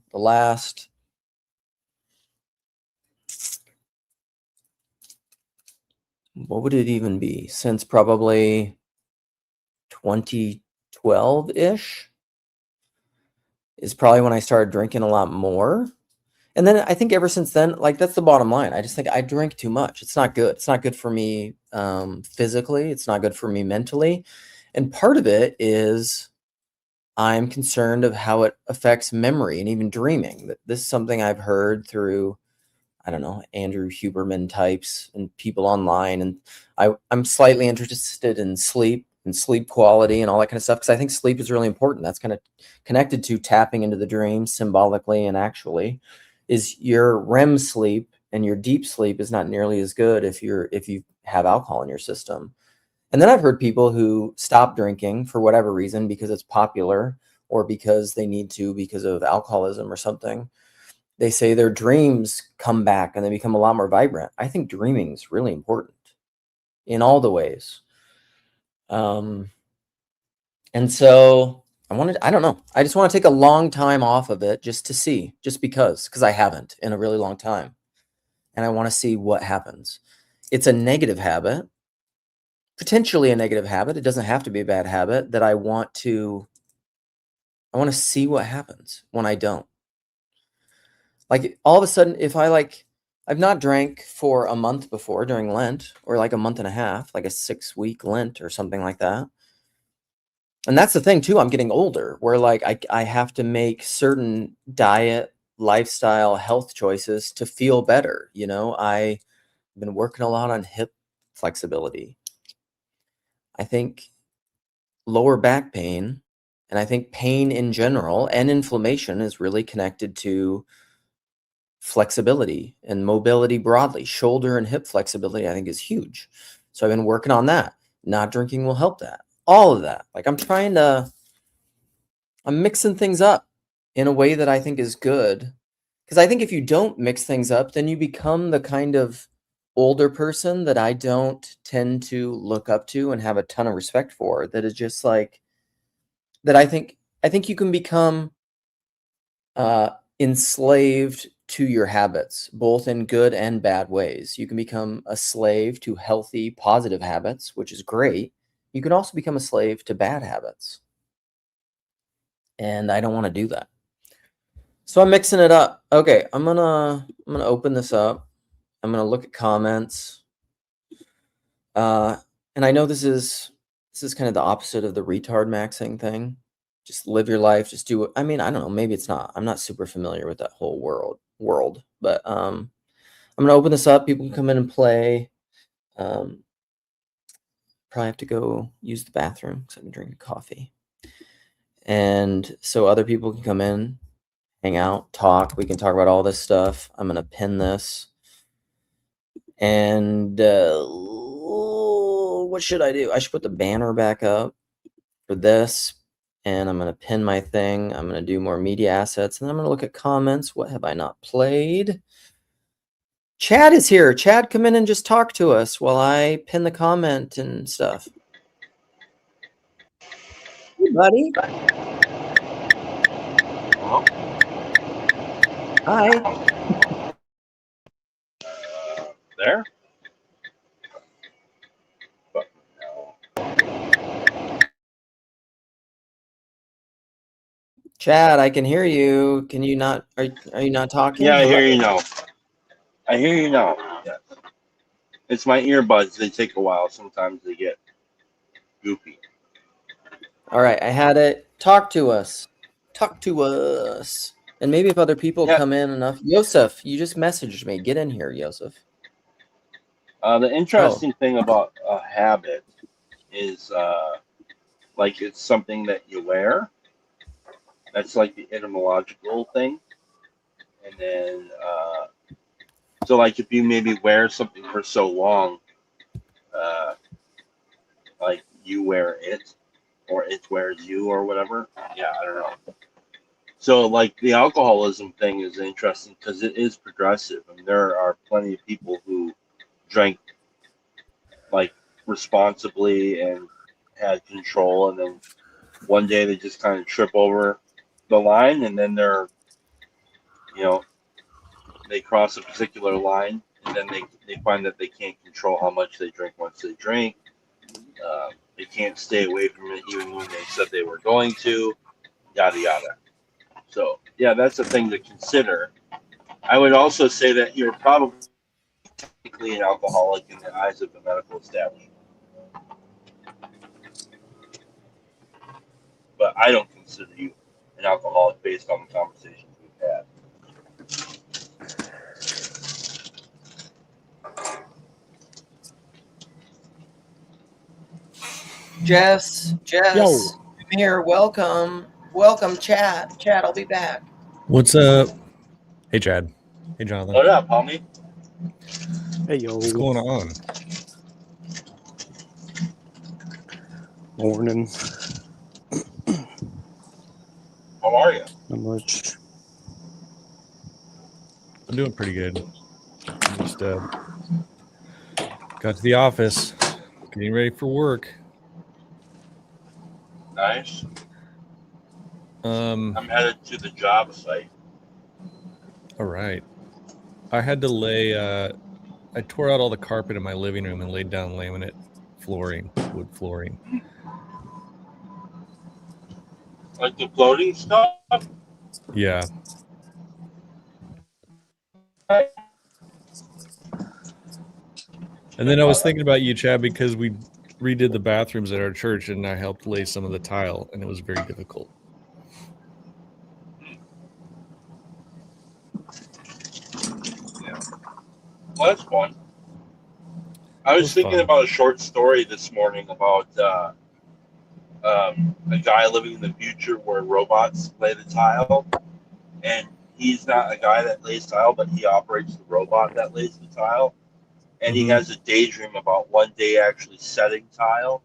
what would it even be? Since probably 2012-ish is probably when I started drinking a lot more. And then I think ever since then, like that's the bottom line. I just think I drink too much. It's not good. It's not good for me physically. It's not good for me mentally. And part of it is I'm concerned of how it affects memory and even dreaming. This is something I've heard through, I don't know, Andrew Huberman types and people online. And I'm slightly interested in sleep and sleep quality and all that kind of stuff because I think sleep is really important. That's kind of connected to tapping into the dream symbolically and actually. Is your REM sleep and your deep sleep is not nearly as good if you have alcohol in your system. And then I've heard people who stop drinking for whatever reason because it's popular or because they need to because of alcoholism or something. They say their dreams come back and they become a lot more vibrant. I think dreaming is really important in all the ways. And so I don't know. I just want to take a long time off of it just to see, just because I haven't in a really long time. And I want to see what happens. It's a negative habit, potentially a negative habit. It doesn't have to be a bad habit that I want to see what happens when I don't. Like all of a sudden, if I've not drank for a month before during Lent or like a month and a half, like a 6-week Lent or something like that. And that's the thing too, I'm getting older where like I have to make certain diet, lifestyle, health choices to feel better. You know, I've been working a lot on hip flexibility. I think lower back pain, and I think pain in general and inflammation is really connected to flexibility and mobility broadly. Shoulder and hip flexibility, I think, is huge. So I've been working on that. Not drinking will help that. All of that. Like I'm mixing things up in a way that I think is good. Because I think if you don't mix things up, then you become the kind of older person that I don't tend to look up to and have a ton of respect for. That is just like that. I think you can become enslaved to your habits, both in good and bad ways. You can become a slave to healthy, positive habits, which is great. You can also become a slave to bad habits. And I don't want to do that. So I'm mixing it up. Okay, I'm gonna open this up. I'm gonna look at comments. And I know this is kind of the opposite of the retard maxing thing. Just live your life, just do it. I mean, I don't know, maybe it's not. I'm not super familiar with that whole world, but I'm gonna open this up. People can come in and play. Probably have to go use the bathroom because I've been drinking coffee. And so other people can come in, hang out, talk. We can talk about all this stuff. I'm gonna pin this. And what should I do? I should put the banner back up for this. And I'm going to pin my thing. I'm going to do more media assets. And I'm going to look at comments. What have I not played? Chad is here. Chad, come in and just talk to us while I pin the comment and stuff. Hey, buddy. Hello? Hi. There? Chad, I can hear you. Can you not? Are you not talking? Yeah, I Hello? hear you now. I hear you now. Yeah. It's my earbuds. They take a while. Sometimes they get goofy. All right, I had it. Talk to us. Talk to us. And maybe if other people Yeah. come in enough. Yosef, you just messaged me. Get in here, Yosef. The interesting thing about a habit is like it's something that you wear. That's like the etymological thing. And then, so like if you maybe wear something for so long, like you wear it or it wears you or whatever. Yeah, I don't know. So like the alcoholism thing is interesting because it is progressive. I mean, there are plenty of people who drank like responsibly and had control, and then one day they just kind of trip over the line, and then they cross a particular line, and then they find that they can't control how much they drink once they drink. They can't stay away from it even when they said they were going to, yada yada. So yeah, that's a thing to consider. I would also say that you're probably technically an alcoholic in the eyes of the medical establishment, but I don't consider you an alcoholic based on the conversations we've had. Jess, I'm here. Welcome. Welcome, Chad. Chad, I'll be back. What's up? Hey, Chad. Hey, Jonathan. What up, homie? Hey, yo. What's going on? Morning. How are you? Not much. I'm doing pretty good. I just got to the office, getting ready for work. Nice. I'm headed to the job site. All right. I had to lay. I tore out all the carpet in my living room and laid down laminate flooring, wood flooring. Like the floating stuff? Yeah. And then I was thinking about you, Chad, because we redid the bathrooms at our church, and I helped lay some of the tile, and it was very difficult. Yeah. Well, that's fun. I was thinking about a short story this morning about a guy living in the future where robots lay the tile, and he's not a guy that lays tile, but he operates the robot that lays the tile, and he has a daydream about one day actually setting tile.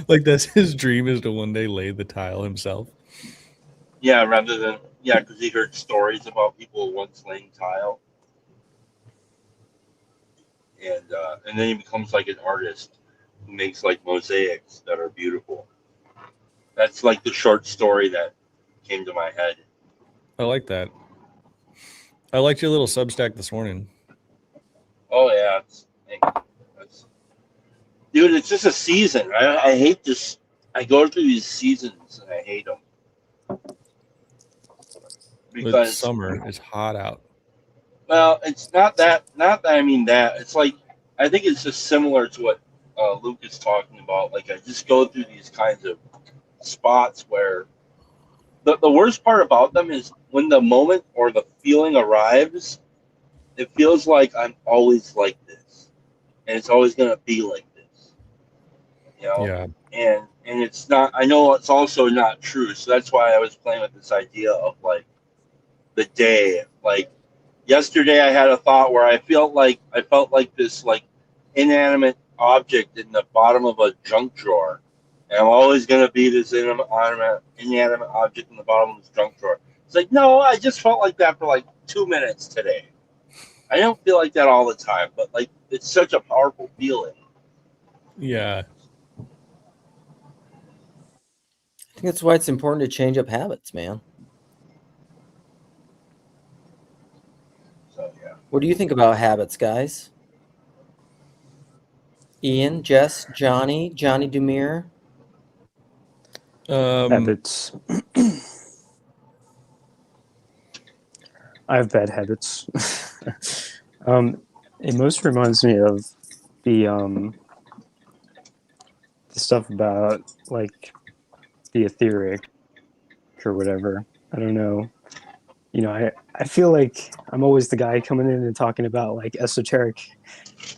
Like that's his dream, is to one day lay the tile himself. Yeah, rather than because he heard stories about people once laying tile, and then he becomes like an artist who makes like mosaics that are beautiful. That's like the short story that came to my head. I like that. I liked your little Substack this morning. Oh yeah, dude, it's just a season. I hate this. I go through these seasons and I hate them because it's summer. It's hot out. Well, it's not that. Not that I mean that. It's like I think it's just similar to what Luke is talking about. Like I just go through these kinds of spots where the worst part about them is when the moment or the feeling arrives, it feels like I'm always like this, and it's always gonna be like this. You know? Yeah. And it's not. I know it's also not true. So that's why I was playing with this idea of like the day. Like yesterday, I had a thought where I felt like this like inanimate object in the bottom of a junk drawer. And I'm always going to be this inanimate object in the bottom of this junk drawer. It's like, no, I just felt like that for like 2 minutes today. I don't feel like that all the time, but like it's such a powerful feeling. Yeah. I think that's why it's important to change up habits, man. So, yeah. What do you think about habits, guys? Ian, Jess, Johnny Demir? Habits. I have bad habits. It most reminds me of the stuff about like the etheric or whatever. I don't know. You know, I feel like I'm always the guy coming in and talking about like esoteric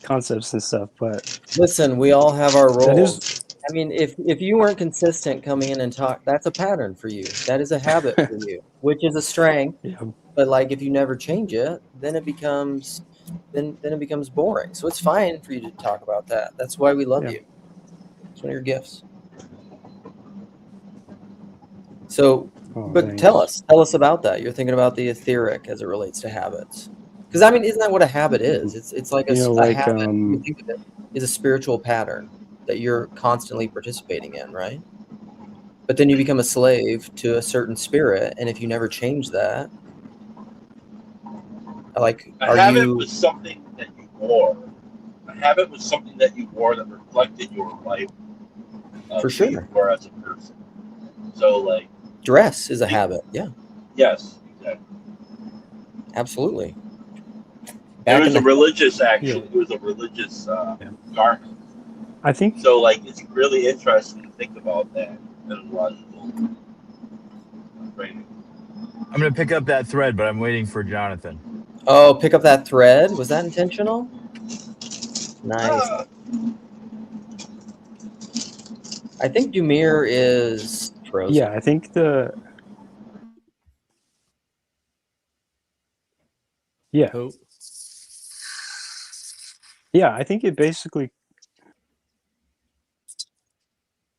concepts and stuff, but Listen, we all have our that roles. is I mean, if you weren't consistent coming in and talk, that's a pattern for you. That is a habit for you, which is a strength. yeah, But like if you never change it, then it becomes then it becomes boring. So it's fine for you to talk about that. That's why we love Yeah. you. It's one of your gifts. So, but thanks. tell us about that. You're thinking about the etheric as it relates to habits. Because I mean, isn't that what a habit is? It's like You know, a like habit. You think of it is a spiritual pattern that you're constantly participating in, right? But then you become a slave to a certain spirit, and if you never change that, like, A are habit you was something that you wore. A habit was something that you wore that reflected your life of for who sure? you were as a person. So, like, Dress is a habit. Yeah, yes, exactly. absolutely. It Back was in a the religious, actually. It was a religious garment. I think So, like, it's really interesting to think about that in a lot of the training. I'm going to pick up that thread, but I'm waiting for Jonathan. oh, pick up that thread. Was that intentional? Nice. I think Dumir is frozen. yeah, I think Oh, I think it basically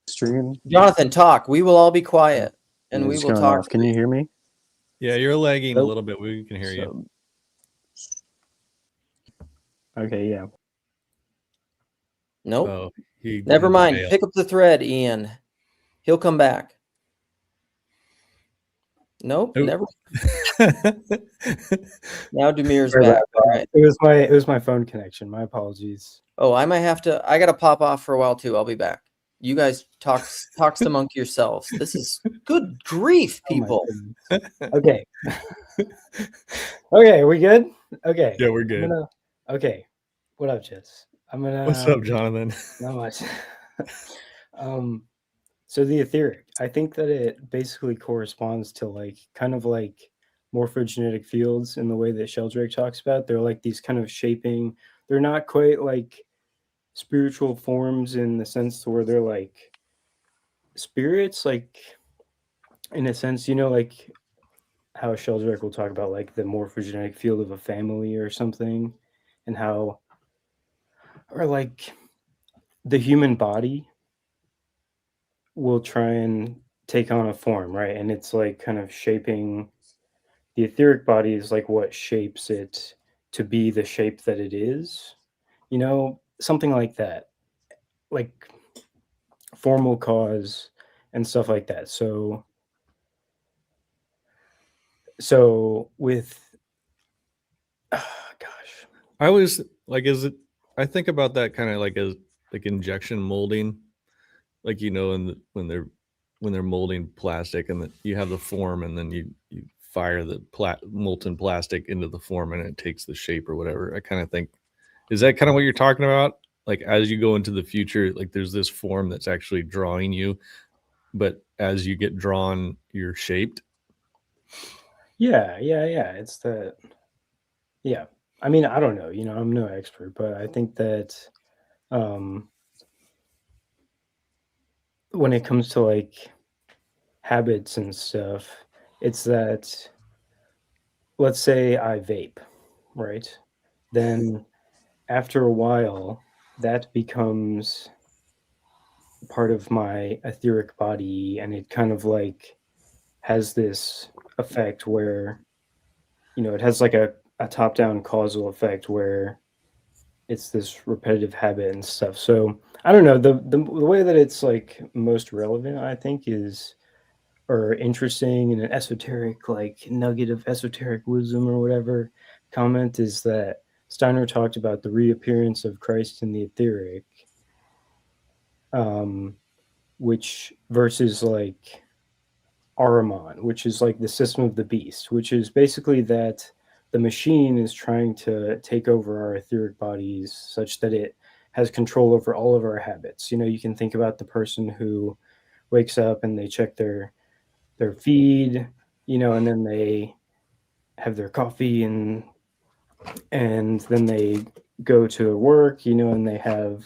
stream Jonathan, talk. We will all be quiet, and we is will going talk. off. Can you hear me? yeah, you're lagging a Nope. little bit. We can hear you. Okay, yeah. Nope. Oh, Never he mind. bailed. Pick up the thread, Ian. He'll come back. Nope. Nope. Never. Now Dumir's Sorry back. about All that. right. It was my phone connection. My apologies. Oh, I might have to. I gotta pop off for a while too. I'll be back. You guys talks among yourselves. This is good grief, Oh my people. goodness. Okay. Okay, we good? Okay. Yeah, we're good. Okay. What up, Jess? What's up, Jonathan? Not much. So the etheric, I think that it basically corresponds to like kind of like morphogenetic fields in the way that Sheldrake talks about. They're like these kind of shaping. They're not quite like spiritual forms in the sense where they're like spirits, like in a sense, you know, like how Sheldrake will talk about like the morphogenetic field of a family or something, and how, or like the human body will try and take on a form, right? And it's like kind of shaping the etheric body is like what shapes it to be the shape that it is, you know, something like that, like formal cause and stuff like that. So with gosh, I was like, is it? I think about that kind of like as like injection molding, like when they're molding plastic and you have the form and then you fire the molten plastic into the form and it takes the shape or whatever. I kind of think, is that kind of what you're talking about? Like as you go into the future, like there's this form that's actually drawing you, but as you get drawn, you're shaped. yeah, it's that. Yeah, I mean, I don't know, you know, I'm no expert, but I think that when it comes to like habits and stuff, it's that, let's say I vape, right? Then after a while, that becomes part of my etheric body, and it kind of like has this effect where, you know, it has like a top-down causal effect where it's this repetitive habit and stuff. So I don't know, the way that it's like most relevant, I think, is, or interesting in an esoteric like nugget of esoteric wisdom or whatever comment, is that Steiner talked about the reappearance of Christ in the etheric, which versus like Ahriman, which is like the system of the beast, which is basically that the machine is trying to take over our etheric bodies such that it has control over all of our habits. You know, you can think about the person who wakes up and they check their feed, you know, and then they have their coffee and then they go to work, you know, and they have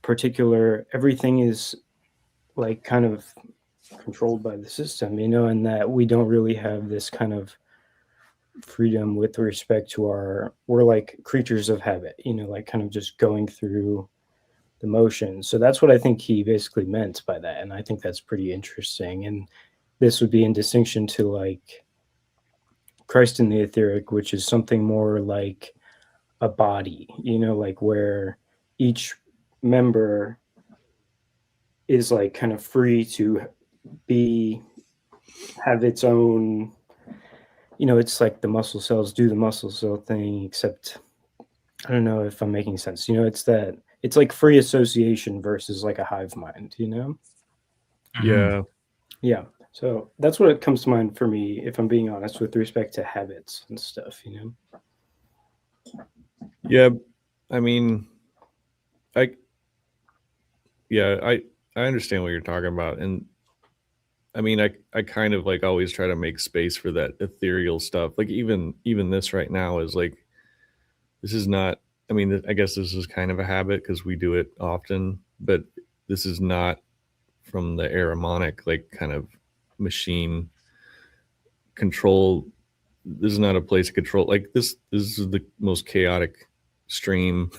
particular, everything is like kind of controlled by the system, you know, and that we don't really have this kind of freedom with respect to we're like creatures of habit, you know, like kind of just going through the motions. So that's what I think he basically meant by that. And I think that's pretty interesting. And this would be in distinction to like Christ in the etheric, which is something more like a body, you know, like where each member is like kind of free to have its own, you know, it's like the muscle cells do the muscle cell thing, except I don't know if I'm making sense. You know, it's like free association versus like a hive mind, you know? Yeah. Yeah. So that's what it comes to mind for me, if I'm being honest, with respect to habits and stuff, you know? Yeah. I mean, I understand what you're talking about. And I mean, I kind of like always try to make space for that ethereal stuff. Like even this right now is like, this is not, I mean, I guess this is kind of a habit because we do it often, but this is not from the Ahrimanic, like kind of machine control. This is not a place to control. Like this is the most chaotic stream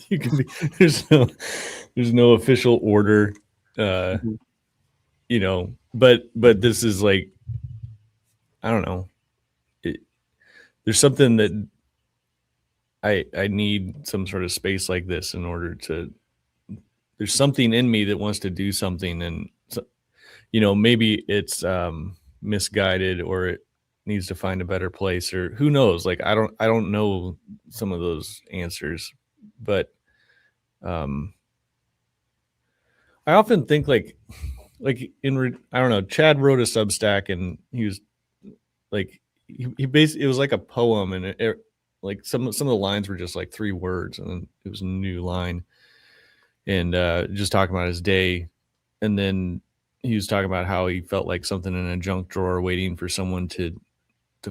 you can be. There's no official order, you know, but this is like, I don't know. There's something that I need some sort of space like this in order to, there's something in me that wants to do something. And, so, you know, maybe it's misguided or it needs to find a better place or who knows? Like, I don't know some of those answers, but I often think like I don't know, Chad wrote a Substack and he was like, he basically, it was like a poem and it like some of the lines were just like 3 words and then it was a new line and just talking about his day. And then he was talking about how he felt like something in a junk drawer waiting for someone to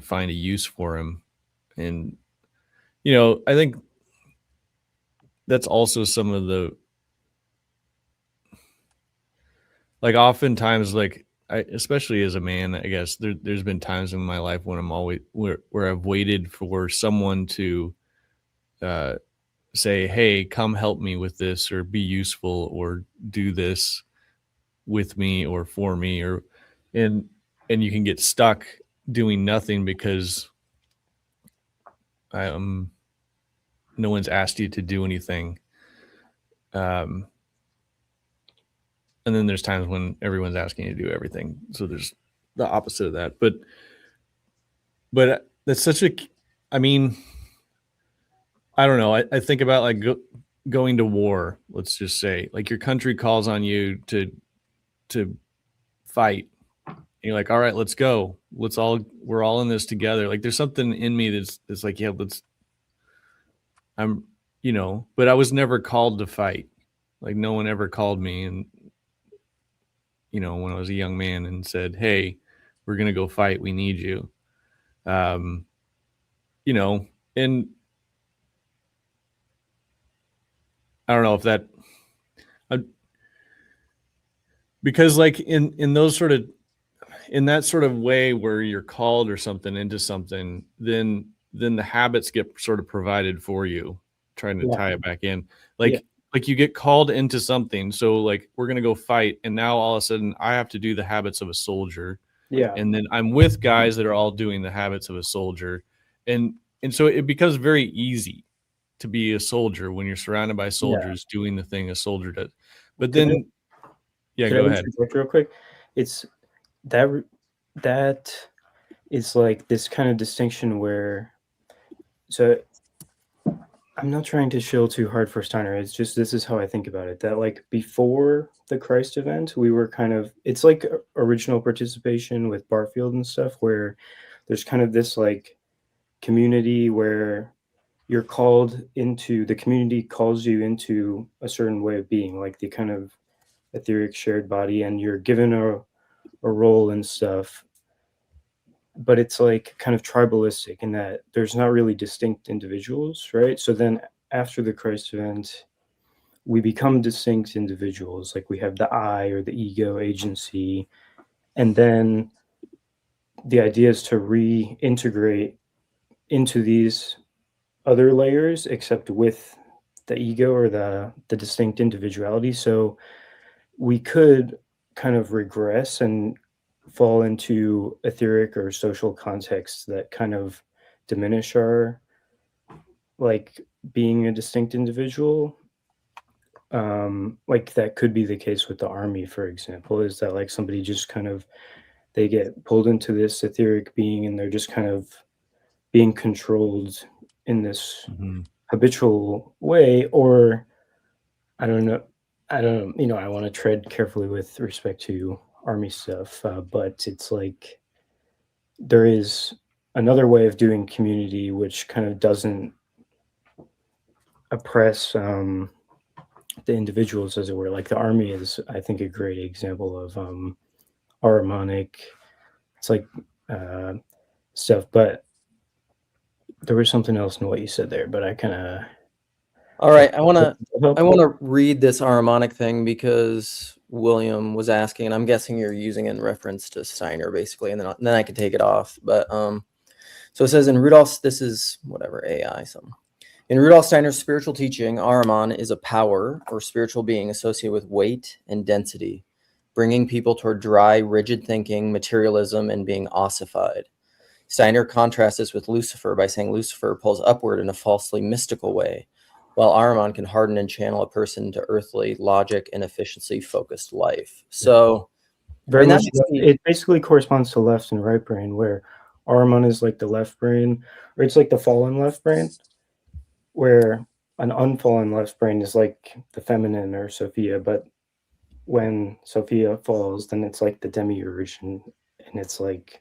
find a use for him. And, you know, I think that's also some of the, like oftentimes, like especially as a man, I guess there's been times in my life when I'm always where I've waited for someone to say, hey, come help me with this or be useful or do this with me or for me and you can get stuck doing nothing because no one's asked you to do anything. And then there's times when everyone's asking you to do everything. So there's the opposite of that. But that's such a, I mean, I don't know. I think about like going to war, let's just say, like your country calls on you to fight. And you're like, all right, let's go. We're all in this together. Like there's something in me that's like, yeah, I'm, you know, but I was never called to fight. Like no one ever called me. And, you know, when I was a young man and said, hey, we're going to go fight. We need you. You know, and I don't know if that, because like in those sort of, in that sort of way where you're called or something into something, then the habits get sort of provided for you, trying to tie it back in. Like you get called into something. So like, we're going to go fight. And now all of a sudden I have to do the habits of a soldier. Yeah. And then I'm with guys that are all doing the habits of a soldier. And so it becomes very easy to be a soldier when you're surrounded by soldiers doing the thing a soldier does. But then, go ahead. Real quick. It's that is like this kind of distinction where, so I'm not trying to shill too hard for Steiner. It's just this is how I think about it. That like before the Christ event, we were kind of it's like original participation with Barfield and stuff, where there's kind of this like community where you're called into the community calls you into a certain way of being, like the kind of etheric shared body, and you're given a role and stuff. But it's like kind of tribalistic in that there's not really distinct individuals, right? So then after the Christ event, we become distinct individuals. Like we have the I or the ego agency. And then the idea is to reintegrate into these other layers, except with the ego or the distinct individuality. So we could kind of regress and fall into etheric or social contexts that kind of diminish our like being a distinct individual. Like that could be the case with the army, for example, is that like somebody just kind of they get pulled into this etheric being and they're just kind of being controlled in this habitual way. Or I don't know, I want to tread carefully with respect to army stuff, but it's like there is another way of doing community which kind of doesn't oppress the individuals, as it were. Like the army is, I think, a great example of Ahrimanic. It's like stuff, but there was something else in what you said there, but I kind of. All right, I want to read this Ahrimanic thing because William was asking, and I'm guessing you're using it in reference to Steiner, basically, and then I could take it off. But so it says in Rudolf, this is whatever AI something. In Rudolf Steiner's spiritual teaching, Ahriman is a power or spiritual being associated with weight and density, bringing people toward dry, rigid thinking, materialism, and being ossified. Steiner contrasts this with Lucifer by saying Lucifer pulls upward in a falsely mystical way, while Ahriman can harden and channel a person to earthly logic and efficiency-focused life. So, very much, it basically corresponds to left and right brain, where Ahriman is like the left brain, or it's like the fallen left brain, where an unfallen left brain is like the feminine or Sophia, but when Sophia falls, then it's like the demiurge, and it's like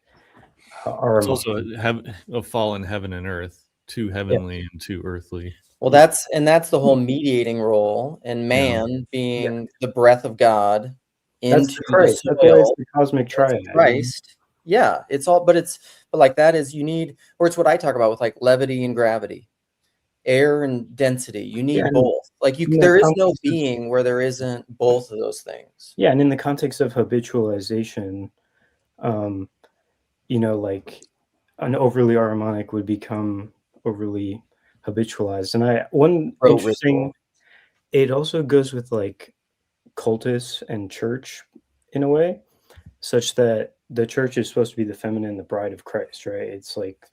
It's also a fallen heaven and earth, too heavenly and too earthly. Well, that's the whole mediating role, and man being the breath of God into Christ. the soil. That's the cosmic triad. Christ. Yeah, it's all, but like that is you need, or it's what I talk about with like levity and gravity, air and density. You need both. Like there is no being where there isn't both of those things. Yeah, and in the context of habitualization, like an overly Ahrimanic would become overly habitualized. And one interesting, it also goes with like cultus and church in a way, such that the church is supposed to be the feminine, the bride of Christ, right? It's like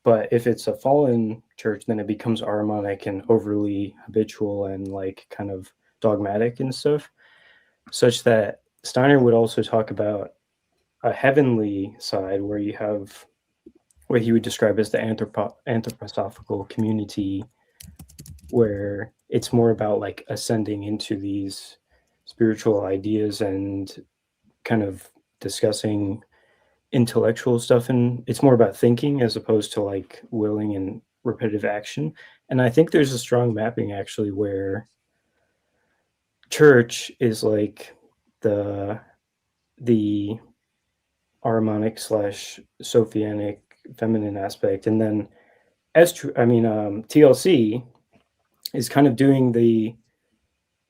but if it's a fallen church, then it becomes Ahrimanic and overly habitual and like kind of dogmatic and stuff, such that Steiner would also talk about a heavenly side where you have what he would describe as the anthroposophical community, where it's more about like ascending into these spiritual ideas and kind of discussing intellectual stuff, and it's more about thinking as opposed to like willing and repetitive action. And I think there's a strong mapping actually where church is like the Ahrimanic / Sophianic feminine aspect, and then TLC is kind of doing the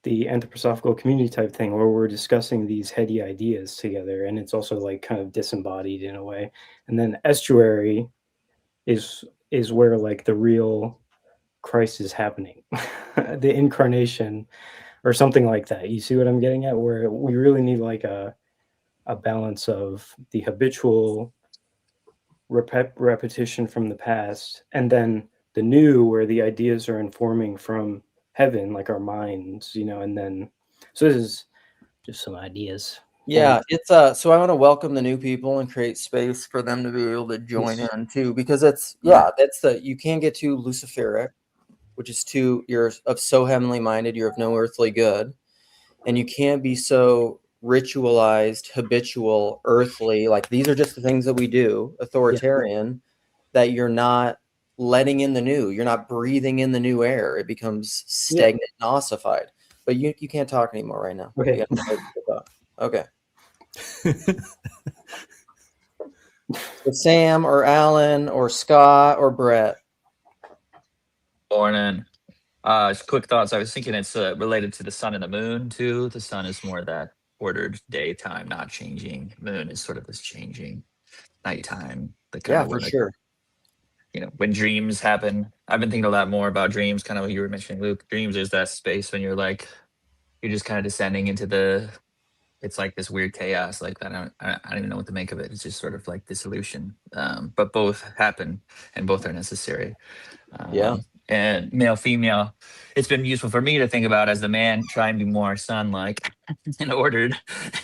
anthroposophical community type thing where we're discussing these heady ideas together, and it's also like kind of disembodied in a way. And then Estuary is where like the real Christ is happening, the incarnation or something like that. You see what I'm getting at, where we really need like a balance of the habitual repetition from the past, and then the new, where the ideas are informing from heaven, like our minds, and then so this is just some ideas. Yeah, it's so I want to welcome the new people and create space for them to be able to join in too, because you can't get too Luciferic, which is you're of so heavenly minded, you're of no earthly good. And you can't be so ritualized, habitual, earthly, like these are just the things that we do, authoritarian, that you're not letting in the new. You're not breathing in the new air. It becomes stagnant and ossified. But you can't talk anymore right now. Okay. Okay. So Sam or Alan or Scott or Brett. Morning. Just quick thoughts. I was thinking it's related to the sun and the moon too. The sun is more that ordered daytime, not changing. Moon is sort of this changing nighttime. The kind of For when sure. when dreams happen. I've been thinking a lot more about dreams, kind of what you were mentioning, Luke. Dreams is that space when you're just kind of descending into it's like this weird chaos. Like I don't even know what to make of it. It's just sort of like dissolution. But both happen and both are necessary. And male, female, it's been useful for me to think about as the man trying to be more sun-like and ordered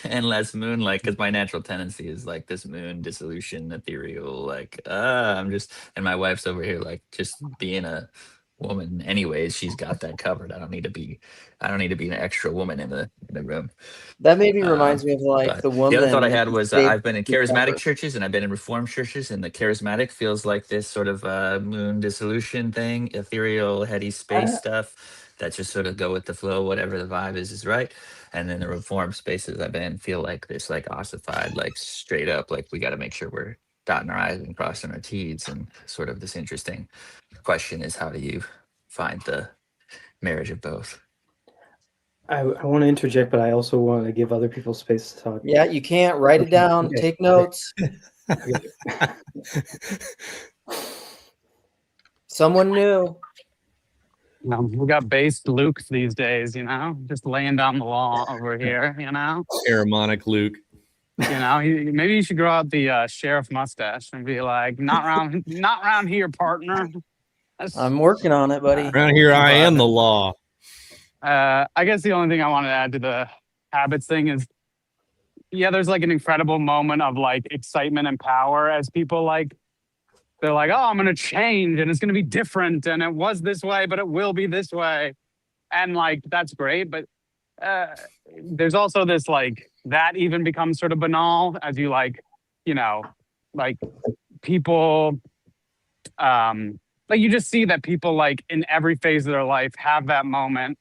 and less moon-like, because my natural tendency is like this moon dissolution, ethereal, and my wife's over here like just being a woman anyways. She's got that covered. I don't need to be an extra woman in the room. That maybe reminds me of like the woman. The other thought I had was I've been in charismatic covered. churches and I've been in reformed churches, and the charismatic feels like this sort of moon dissolution thing, ethereal, heady space stuff that just sort of go with the flow, whatever the vibe is right. And then the reformed spaces I've been in feel like this, like ossified, like straight up, like we got to make sure we're dotting our I's and crossing our T's, and sort of this interesting question is, how do you find the marriage of both? I want to interject, but I also want to give other people space to talk. Yeah, you can't write it down. Okay. Take notes. Someone new. We got based Lukes these days, just laying down the law over here, Ahrimanic Luke. Maybe you should grow out the sheriff mustache and be like, not round here, partner. I'm working on it, buddy. Around here, I am the law. I guess the only thing I wanted to add to the habits thing is, there's like an incredible moment of like excitement and power as people they're like, oh, I'm going to change and it's going to be different. And it was this way, but it will be this way. And like, that's great. But there's also this that even becomes sort of banal as you people, you just see that people in every phase of their life have that moment,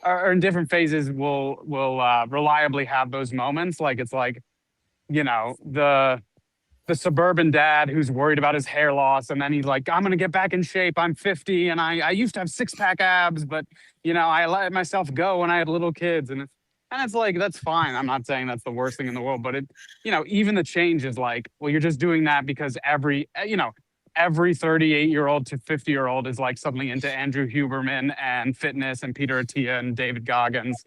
or in different phases will reliably have those moments. It's the suburban dad who's worried about his hair loss, and then he's like, I'm gonna get back in shape. I'm 50 and I used to have 6-pack abs, but I let myself go when I had little kids, and it's like, that's fine. I'm not saying that's the worst thing in the world, but even the change is you're just doing that because every 38-year-old to 50-year-old is suddenly into Andrew Huberman and fitness and Peter Attia and David Goggins.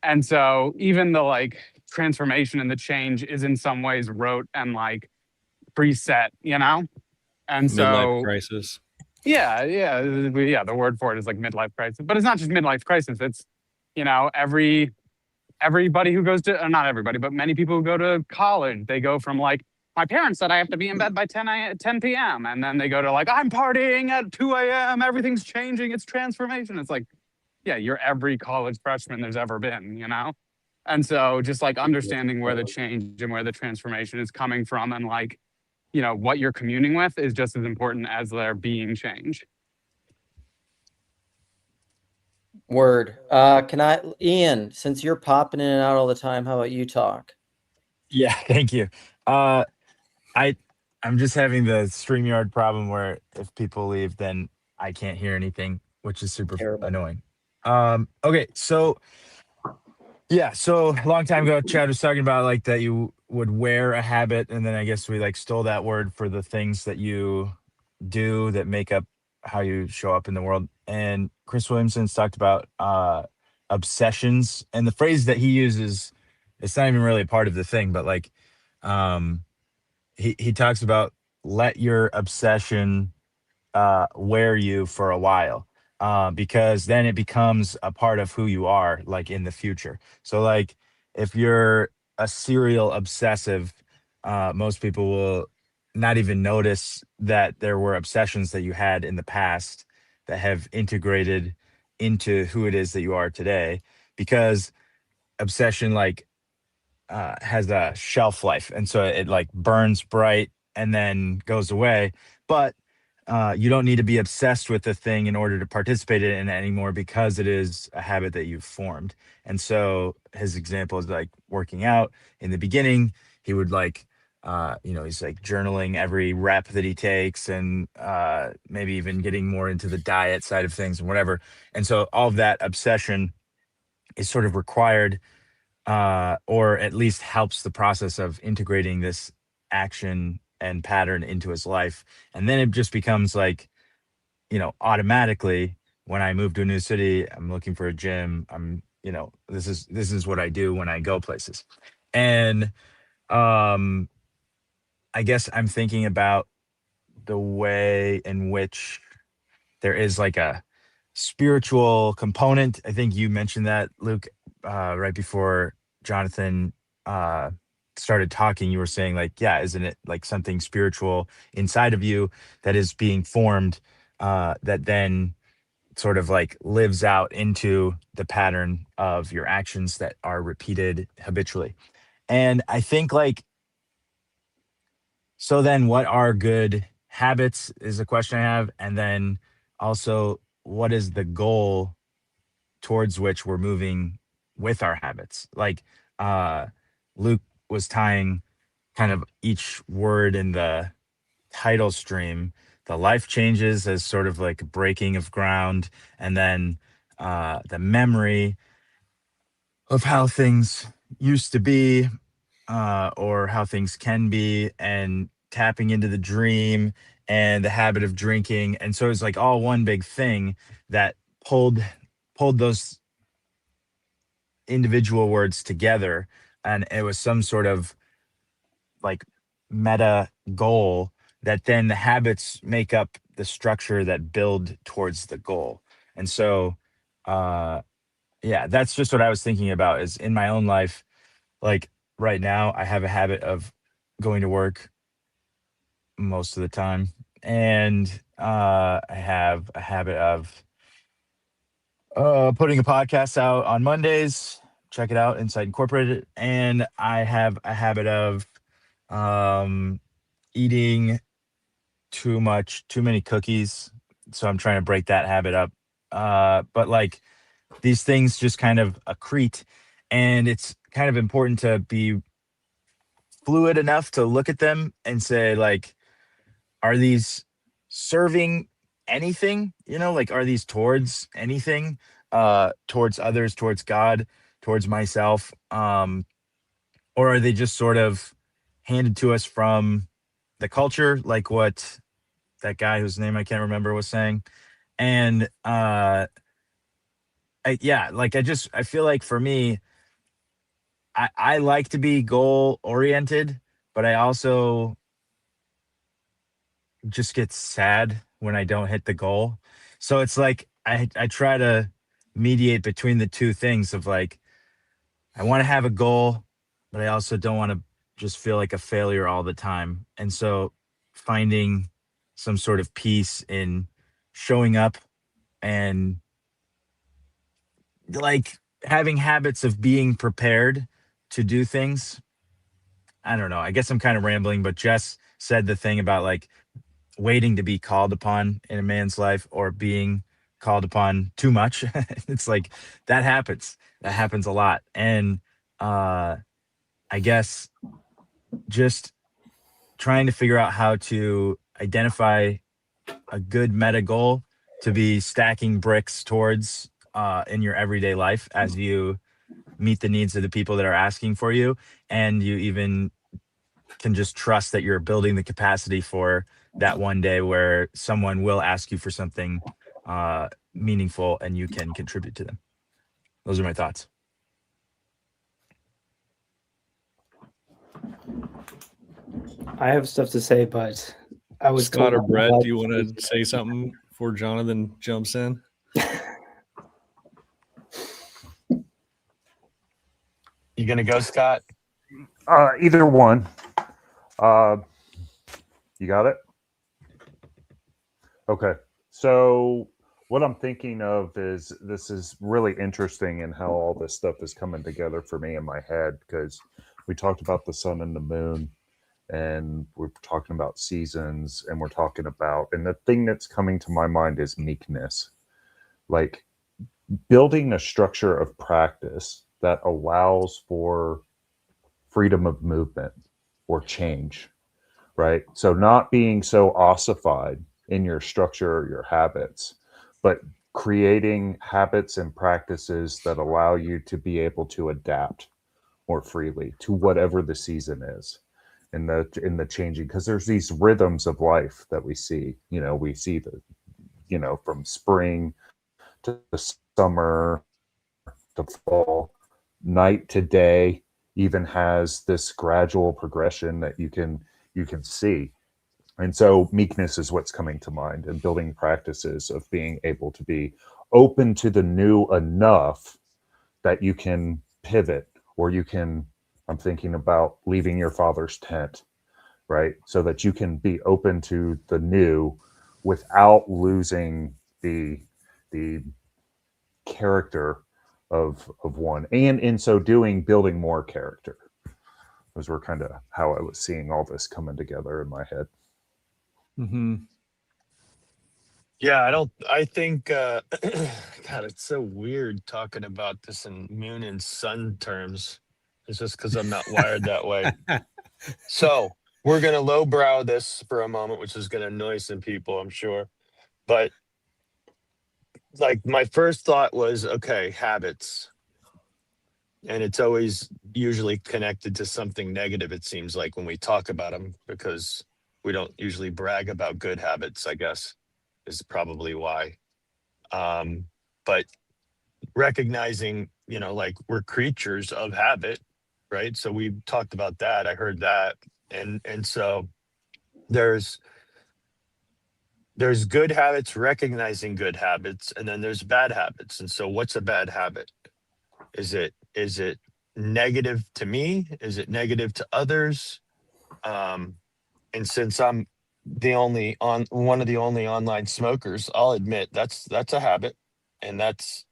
And so even the transformation and the change is in some ways rote and preset, And so Midlife crisis. Yeah. The word for it is midlife crisis, but it's not just midlife crisis. It's, everybody who goes to, not everybody, but many people who go to college, they go from my parents said I have to be in bed by 10 p.m. And then they go to I'm partying at 2 a.m. Everything's changing. It's transformation. It's you're every college freshman there's ever been, And so just understanding where the change and where the transformation is coming from, and what you're communing with is just as important as there being change. Word. Ian, since you're popping in and out all the time, how about you talk? Yeah, thank you. I'm just having the StreamYard problem where if people leave, then I can't hear anything, which is super annoying. Okay, so a long time ago, Chad was talking about that you would wear a habit, and then I guess we stole that word for the things that you do that make up how you show up in the world. And Chris Williamson's talked about obsessions, and the phrase that he uses, it's not even really a part of the thing, but he talks about let your obsession wear you for a while, because then it becomes a part of who you are in the future. So if you're a serial obsessive, most people will not even notice that there were obsessions that you had in the past that have integrated into who it is that you are today, because obsession has a shelf life, and so it like burns bright and then goes away. But you don't need to be obsessed with the thing in order to participate in it anymore, because it is a habit that you've formed. And so his example is like working out. In the beginning, he would he's like journaling every rep that he takes, and maybe even getting more into the diet side of things and whatever. And so all of that obsession is sort of required, or at least helps the process of integrating this action and pattern into his life. And then it just becomes like, automatically, when I move to a new city, I'm looking for a gym. This is what I do when I go places. And I guess I'm thinking about the way in which there is like a spiritual component. I think you mentioned that, Luke, right before Jonathan started talking. You were saying like, yeah, isn't it like something spiritual inside of you that is being formed, that then sort of like lives out into the pattern of your actions that are repeated habitually. And I think like, so then what are good habits is a question I have. And then also, what is the goal towards which we're moving with our habits? Like Luke was tying kind of each word in the title stream, the life changes as sort of like a breaking of ground, and then the memory of how things used to be, or how things can be, and tapping into the dream and the habit of drinking. And so it's like all one big thing that pulled those individual words together, and it was some sort of like meta goal that then the habits make up the structure that build towards the goal. And so yeah, that's just what I was thinking about, is in my own life. Like right now I have a habit of going to work most of the time, and I have a habit of putting a podcast out on Mondays. Check it out, Insight Incorporated. And I have a habit of eating too many cookies. So I'm trying to break that habit up. But like these things just kind of accrete, and it's kind of important to be fluid enough to look at them and say like, are these serving anything? Like, are these towards anything? Towards others, towards God, towards myself? Or are they just sort of handed to us from the culture, like what that guy whose name I can't remember was saying? And I feel like for me, I like to be goal oriented, but I also just get sad when I don't hit the goal. So it's like I try to mediate between the two things of like, I want to have a goal, but I also don't want to just feel like a failure all the time. And so finding some sort of peace in showing up and like having habits of being prepared to do things. I don't know. I guess I'm kind of rambling, but Jess said the thing about like waiting to be called upon in a man's life, or being called upon too much. It's like that happens a lot. And I guess just trying to figure out how to identify a good meta goal to be stacking bricks towards in your everyday life as you meet the needs of the people that are asking for you, and you even can just trust that you're building the capacity for that one day where someone will ask you for something meaningful and you can contribute to them. Those are my thoughts. I have stuff to say, but I was Scott or Brett, do you want to say something before Jonathan jumps in? You gonna go, Scott? Either one. You got it? Okay. So what I'm thinking of is this is really interesting in how all this stuff is coming together for me in my head, because we talked about the sun and the moon, and we're talking about seasons, and we're talking about, and the thing that's coming to my mind is meekness. Like building a structure of practice that allows for freedom of movement or change, right? So not being so ossified in your structure or your habits, but creating habits and practices that allow you to be able to adapt more freely to whatever the season is in the changing, because there's these rhythms of life that we see. We see from spring to summer to fall, night to day, even has this gradual progression that you can see. And so meekness is what's coming to mind, and building practices of being able to be open to the new enough that you can pivot, or I'm thinking about leaving your father's tent, right? So that you can be open to the new without losing the character of one, and in so doing building more character. Those were kind of how I was seeing all this coming together in my head. Mm-hmm. Yeah, I think, God, it's so weird talking about this in moon and sun terms. It's just because I'm not wired that way. So we're going to lowbrow this for a moment, which is going to annoy some people, I'm sure. But like my first thought was, okay, habits. And it's always usually connected to something negative, it seems like, when we talk about them, because we don't usually brag about good habits, I guess, is probably why. But recognizing, like we're creatures of habit, right? So we talked about that. I heard that. And so there's good habits, recognizing good habits, and then there's bad habits. And so what's a bad habit? Is it negative to me? Is it negative to others? And since I'm one of the only online smokers, I'll admit that's a habit. And that's,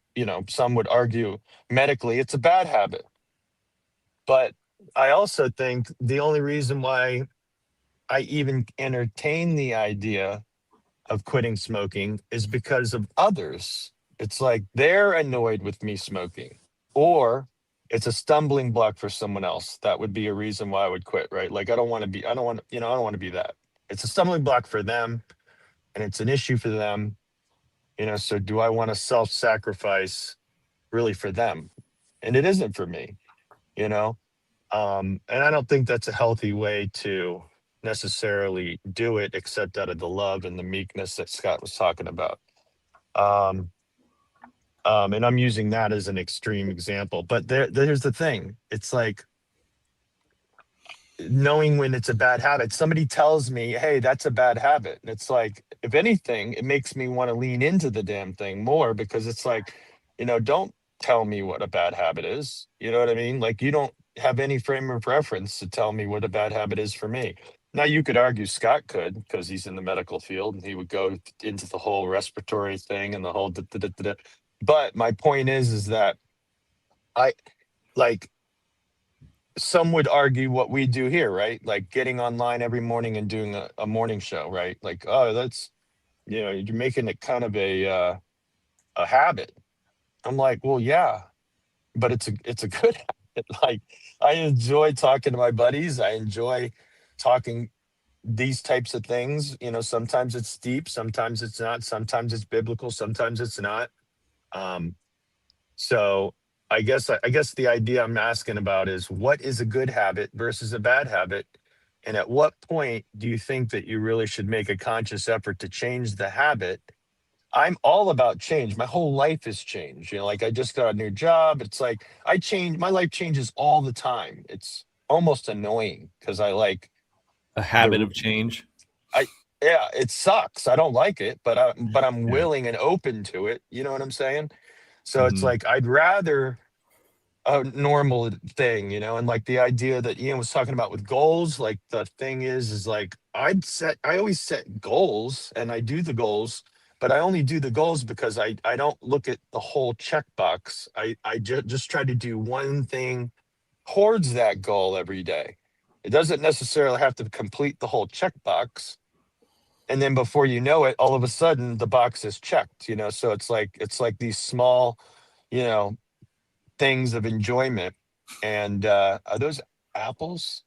some would argue medically it's a bad habit. But I also think the only reason why I even entertain the idea of quitting smoking is because of others. It's like they're annoyed with me smoking, or it's a stumbling block for someone else. That would be a reason why I would quit, right? Like I don't want to be that. It's a stumbling block for them, and it's an issue for them. So do I want to self-sacrifice really for them? And it isn't for me, you know? And I don't think that's a healthy way to necessarily do it, except out of the love and the meekness that Scott was talking about. And I'm using that as an extreme example. But there's the thing. It's like knowing when it's a bad habit. Somebody tells me, hey, that's a bad habit. And it's like, if anything, it makes me want to lean into the damn thing more, because it's like, don't tell me what a bad habit is. You know what I mean? Like, you don't have any frame of reference to tell me what a bad habit is for me. Now, you could argue Scott could, because he's in the medical field and he would go into the whole respiratory thing and the whole da-da-da-da-da. But my point is that I like, some would argue what we do here, right? Like getting online every morning and doing a morning show, right? Like, oh, that's, you're making it kind of a habit. I'm like, well, yeah, but it's a good habit. Like, I enjoy talking to my buddies. I enjoy talking these types of things. Sometimes it's deep, sometimes it's not, sometimes it's biblical, sometimes it's not. So I guess the idea I'm asking about is, what is a good habit versus a bad habit? And at what point do you think that you really should make a conscious effort to change the habit? I'm all about change. My whole life has changed. Like I just got a new job. It's like my life changes all the time. It's almost annoying because I like a habit of change. Yeah, it sucks. I don't like it, but I'm willing and open to it. You know what I'm saying? So it's like, I'd rather a normal thing, and like the idea that Ian was talking about with goals, like the thing is like I always set goals and I do the goals, but I only do the goals because I don't look at the whole checkbox. I just try to do one thing towards that goal every day. It doesn't necessarily have to complete the whole checkbox. And then before you know it, all of a sudden the box is checked, you know? So it's like these small, you know, things of enjoyment. And are those apples?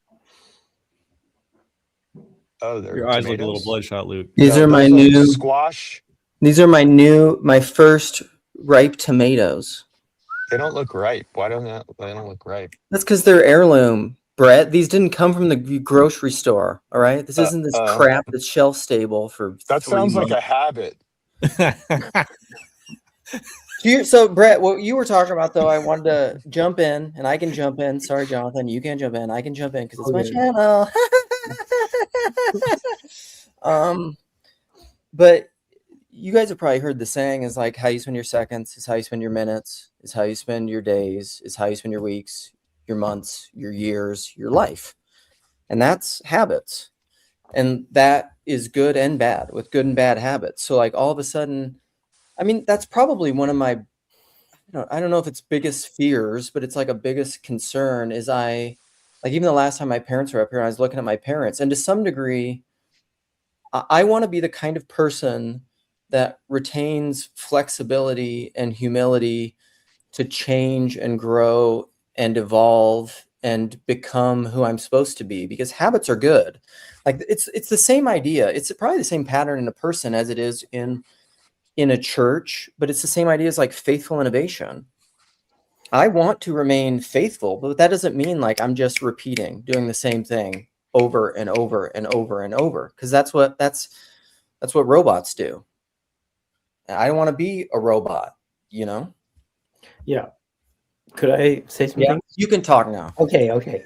Oh, they're Your eyes look a little tomatoes. bloodshot, Luke. These No, are my those look new squash. these are my first ripe tomatoes. They don't look ripe. Why don't they don't look ripe? That's because they're heirloom, Brett. These didn't come from the grocery store. All right, this isn't this crap that's shelf stable for That 3 sounds like months. a habit. So Brett, what you were talking about though, I wanted to jump in, and I can jump in. Sorry, Jonathan, you can't jump in. I can jump in because it's my channel. But you guys have probably heard the saying is like how you spend your seconds is how you spend your minutes, is how you spend your days, is how you spend your weeks, your months, your years, your life. And that's habits. And that is good and bad, with good and bad habits. So like all of a sudden, I mean, that's probably one of my, I don't know if it's biggest fears, but it's like a biggest concern is like even the last time my parents were up here, I was looking at my parents, and to some degree, I want to be the kind of person that retains flexibility and humility to change and grow and evolve and become who I'm supposed to be, because habits are good. Like it's the same idea. It's probably the same pattern in a person as it is in a church, but it's the same idea as like faithful innovation. I want to remain faithful, but that doesn't mean like I'm just repeating, doing the same thing over and over and over and over, because that's what robots do. I don't want to be a robot, you know? Yeah. Could I say something? Yeah, you can talk now. Okay.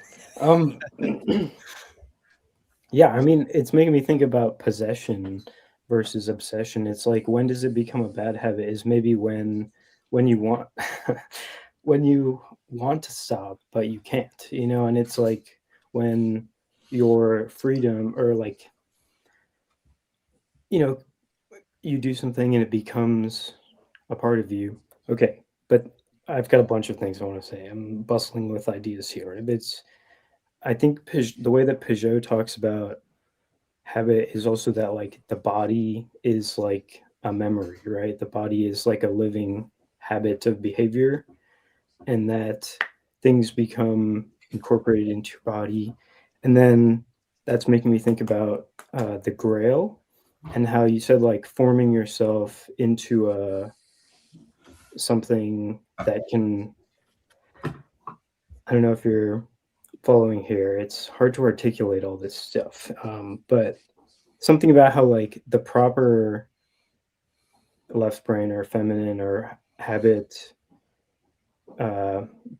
Yeah, I mean, it's making me think about possession versus obsession. It's like, when does it become a bad habit? Is maybe when you want when you want to stop but you can't, you know? And it's like when your freedom, or like, you know, you do something and it becomes a part of you. Okay, but I've got a bunch of things I want to say. I'm bustling with ideas here. I think the way that Peugeot talks about habit is also that like the body is like a memory, right? The body is like a living habit of behavior, and that things become incorporated into your body. And then that's making me think about the Grail, and how you said like forming yourself into something that can, I don't know if you're following here. It's hard to articulate all this stuff, but something about how like the proper left brain or feminine or habit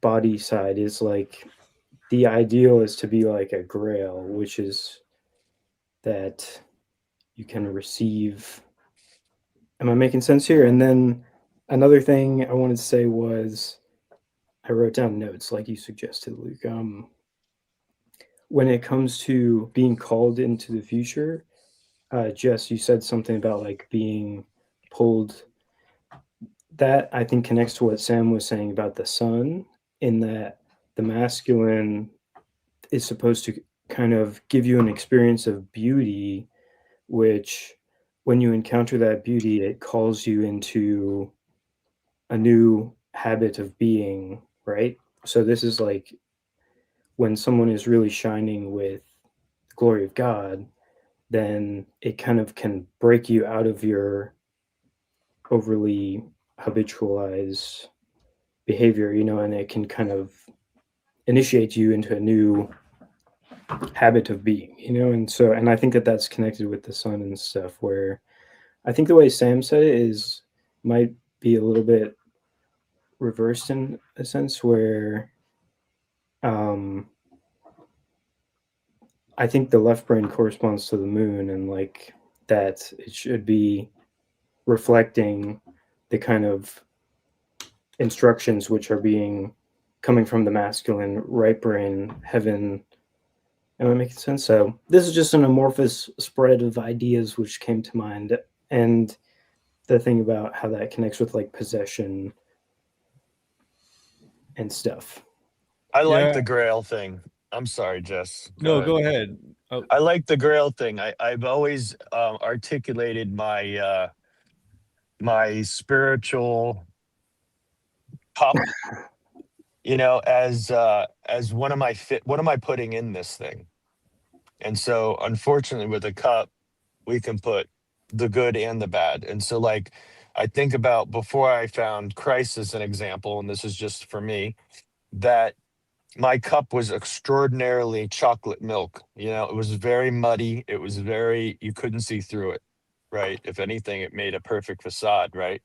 body side is like, the ideal is to be like a grail, which is that you can receive. Am I making sense here? And then another thing I wanted to say was, I wrote down notes like you suggested, Luke. When it comes to being called into the future, Jess, you said something about like being pulled. That I think connects to what Sam was saying about the sun, in that the masculine is supposed to kind of give you an experience of beauty, which when you encounter that beauty, it calls you into a new habit of being, right? So this is like when someone is really shining with the glory of God, then it kind of can break you out of your overly habitualized behavior, you know, and it can kind of initiate you into a new habit of being, you know. And I think that that's connected with the sun and stuff, where I think the way Sam said it might be a little bit reversed in a sense, where I think the left brain corresponds to the moon, and like that it should be reflecting the kind of instructions which are coming from the masculine right brain, heaven. Am I making sense? So this is just an amorphous spread of ideas which came to mind. And the thing about how that connects with like possession and stuff. I like Yeah. the Grail thing. I'm sorry, Jess. No, go ahead. Oh, I like the Grail thing. I've always articulated my my spiritual cup, as what am I putting in this thing? And so unfortunately with a cup, we can put the good and the bad. And so like I think about before I found Christ as an example, and this is just for me, that my cup was extraordinarily chocolate milk. It was very muddy. It was you couldn't see through it, right? If anything, it made a perfect facade, right?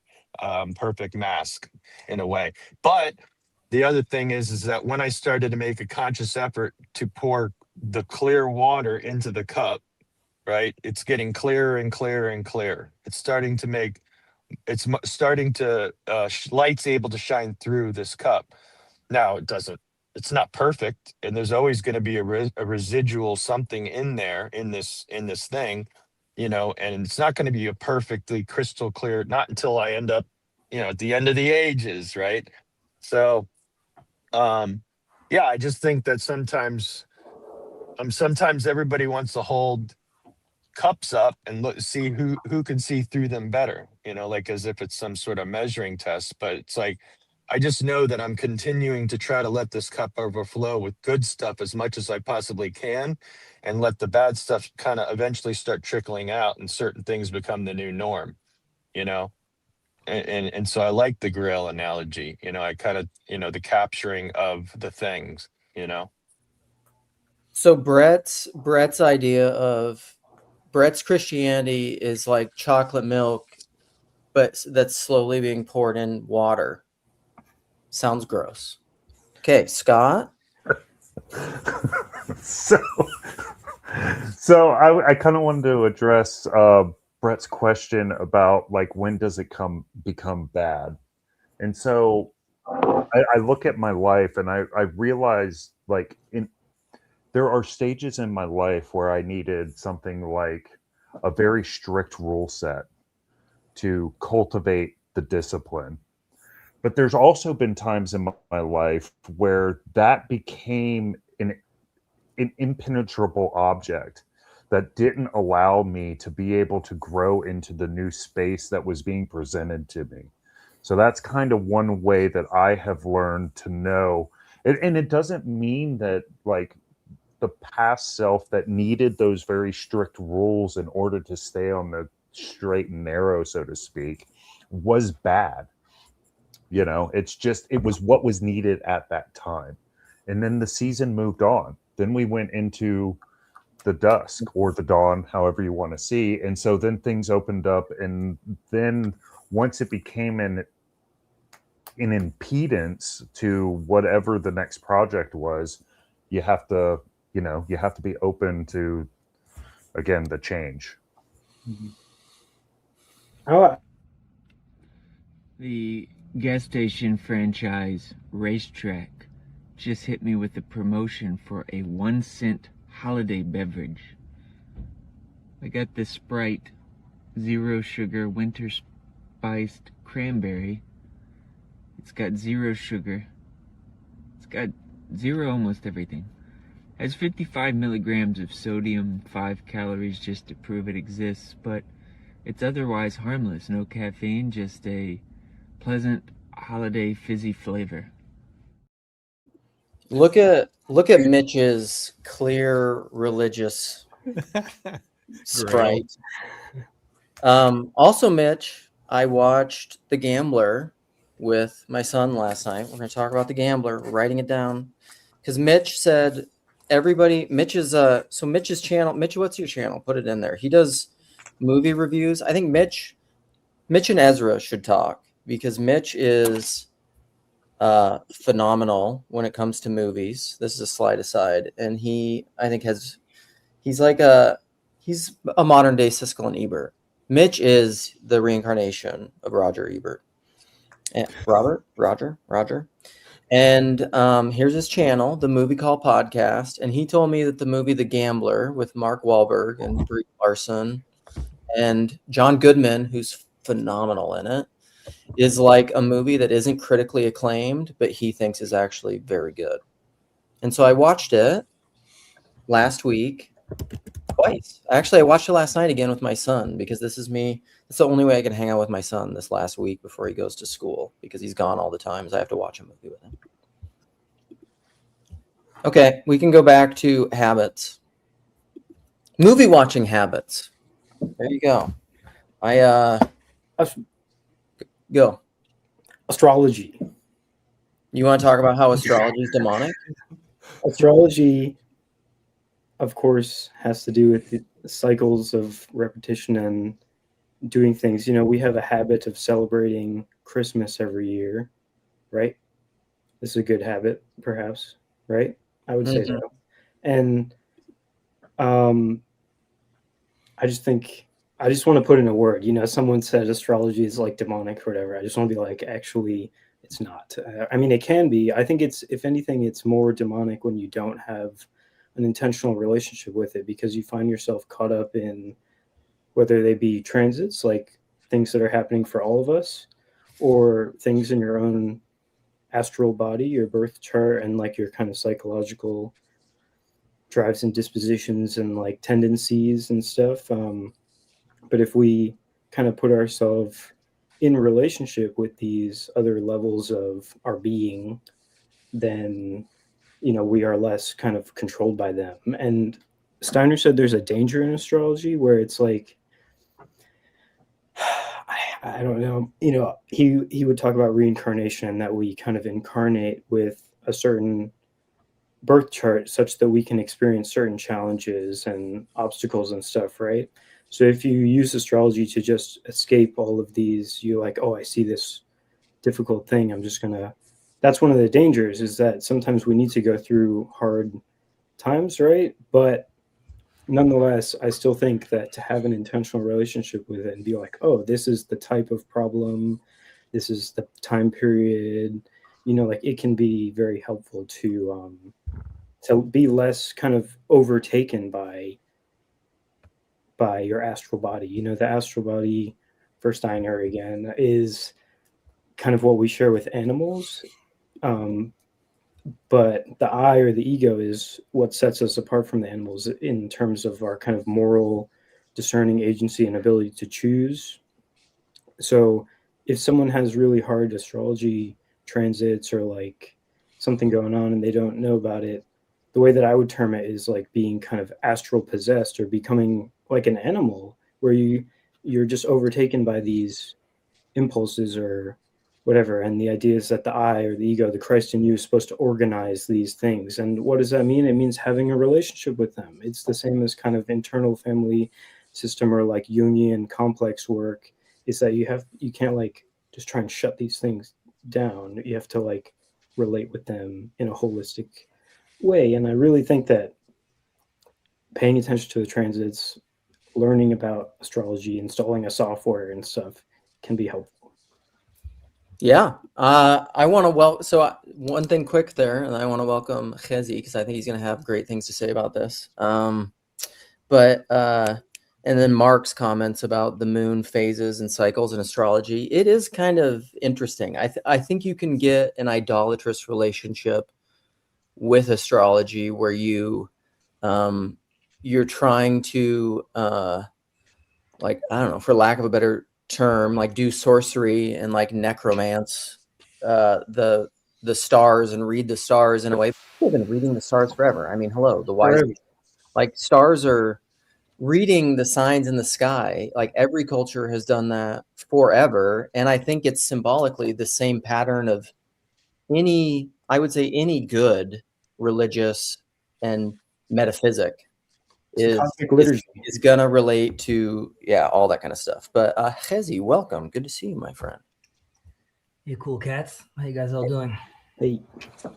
Perfect mask in a way. But the other thing is that when I started to make a conscious effort to pour the clear water into the cup, right? It's getting clearer and clearer and clearer. It's starting to light's able to shine through this cup. Now it's not perfect, and there's always going to be a residual something in there in this thing, and it's not going to be a perfectly crystal clear, not until I end up, at the end of the ages, right? So, yeah, I just think that sometimes everybody wants to hold cups up and see who can see through them better, like as if it's some sort of measuring test. But it's like, I just know that I'm continuing to try to let this cup overflow with good stuff as much as I possibly can, and let the bad stuff kind of eventually start trickling out, and certain things become the new norm, and so I like the grill analogy, I kind of, the capturing of the things, So Brett's idea of Brett's Christianity is like chocolate milk, but that's slowly being poured in water. Sounds gross. Okay, Scott. So I kind of wanted to address Brett's question about like when does it become bad, and so I look at my life and I realize like there are stages in my life where I needed something like a very strict rule set to cultivate the discipline. But there's also been times in my life where that became an impenetrable object that didn't allow me to be able to grow into the new space that was being presented to me. So that's kind of one way that I have learned to know. And it doesn't mean that like the past self that needed those very strict rules in order to stay on the straight and narrow, so to speak, was bad. It's just, it was what was needed at that time. And then the season moved on. Then we went into the dusk or the dawn, however you want to see. And so then things opened up. And then once it became an impedance to whatever the next project was, you have to be open to, again, the change. Mm-hmm. Oh, the gas station franchise Racetrack just hit me with a promotion for a 1-cent holiday beverage. I got this Sprite Zero sugar winter spiced cranberry. It's got 0 sugar. It's got 0 almost everything. It has 55 milligrams of sodium, 5 calories just to prove it exists, but it's otherwise harmless. No caffeine, just a pleasant holiday fizzy flavor. Look at Mitch's clear religious Sprite. Also, Mitch, I watched The Gambler with my son last night. We're going to talk about The Gambler. We're writing it down because Mitch said Mitch's channel. Mitch, what's your channel? Put it in there. He does movie reviews. I think Mitch and Ezra should talk because Mitch is phenomenal when it comes to movies. This is a slide aside, and he's a modern day Siskel and Ebert. Mitch is the reincarnation of Roger Ebert. And Roger. And here's his channel, The Movie Call Podcast. And he told me that the movie The Gambler with Mark Wahlberg and Brie Larson and John Goodman, who's phenomenal in it, is like a movie that isn't critically acclaimed, but he thinks is actually very good. And so I watched it last week twice. Actually, I watched it last night again with my son because this is me. It's the only way I can hang out with my son this last week before he goes to school because he's gone all the time. So I have to watch a movie with him. Okay, we can go back to habits. Movie watching habits. There you go. Go. Astrology. You want to talk about how astrology is demonic? Astrology, of course, has to do with the cycles of repetition and doing things. You know, we have a habit of celebrating Christmas every year, right? This is a good habit, perhaps, right? I would say so. And I just want to put in a word. You know, someone said astrology is like demonic or whatever. I just want to be like, actually, it's not. I mean, it can be. I think it's, if anything, it's more demonic when you don't have an intentional relationship with it, because you find yourself caught up in whether they be transits, like things that are happening for all of us, or things in your own astral body, your birth chart, and like your kind of psychological drives and dispositions and like tendencies and stuff. But if we kind of put ourselves in relationship with these other levels of our being, then, you know, we are less kind of controlled by them. And Steiner said there's a danger in astrology where it's like, I don't know, you know, he would talk about reincarnation, and that we kind of incarnate with a certain birth chart such that we can experience certain challenges and obstacles and stuff, right? So if you use astrology to just escape all of these, you're like, oh, I see this difficult thing, I'm just gonna, that's one of the dangers, is that sometimes we need to go through hard times, right? But nonetheless, I still think that to have an intentional relationship with it and be like, oh, this is the type of problem, this is the time period, you know, like it can be very helpful to be less kind of overtaken by your astral body. You know, the astral body, for Steiner again, is kind of what we share with animals. But the I, or the ego, is what sets us apart from the animals in terms of our kind of moral discerning agency and ability to choose. So if someone has really hard astrology transits or like something going on and they don't know about it, the way that I would term it is like being kind of astral possessed, or becoming like an animal, where you're just overtaken by these impulses or whatever. And the idea is that the I, or the ego, the Christ in you, is supposed to organize these things. And what does that mean? It means having a relationship with them. It's the same as kind of internal family system, or like Jungian complex work, is that you can't like just try and shut these things down. You have to like relate with them in a holistic way. And I really think that paying attention to the transits, learning about astrology, installing a software and stuff can be helpful. Yeah, I want to one thing quick there, and I want to welcome Chezi, because I think he's going to have great things to say about this. And then Mark's comments about the moon phases and cycles in astrology. It is kind of interesting. I think you can get an idolatrous relationship with astrology where you're trying to like, I don't know, for lack of a better term, like do sorcery and like necromance the stars and read the stars in a way. People have been reading the stars forever. I mean, hello, the wise, like stars are reading the signs in the sky. Like every culture has done that forever. And I think it's symbolically the same pattern of any good religious and metaphysic is gonna relate to all that kind of stuff. But Chezi, welcome. Good to see you, my friend. You cool cats. How you guys all doing? Hey. So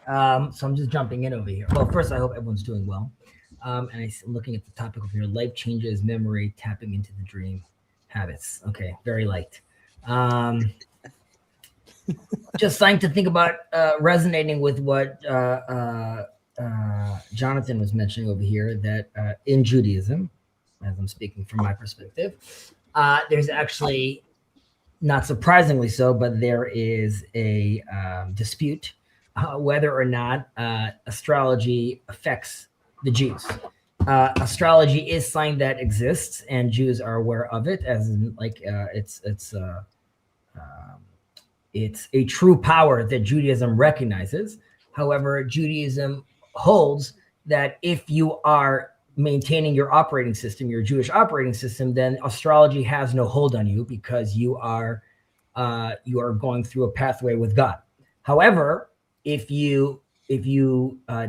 I'm just jumping in over here. Well, first, I hope everyone's doing well. And I'm looking at the topic of here: life changes, memory, tapping into the dream, habits. Okay, very light. Just starting to think about resonating with what Jonathan was mentioning over here, that in Judaism, as I'm speaking from my perspective, There's actually, not surprisingly so, but there is a dispute whether or not astrology affects the Jews. Astrology is something that exists, and Jews are aware of it, as in, like, it's a true power that Judaism recognizes. However, Judaism holds that if you are maintaining your operating system, your Jewish operating system, then astrology has no hold on you, because you are going through a pathway with God. However, if you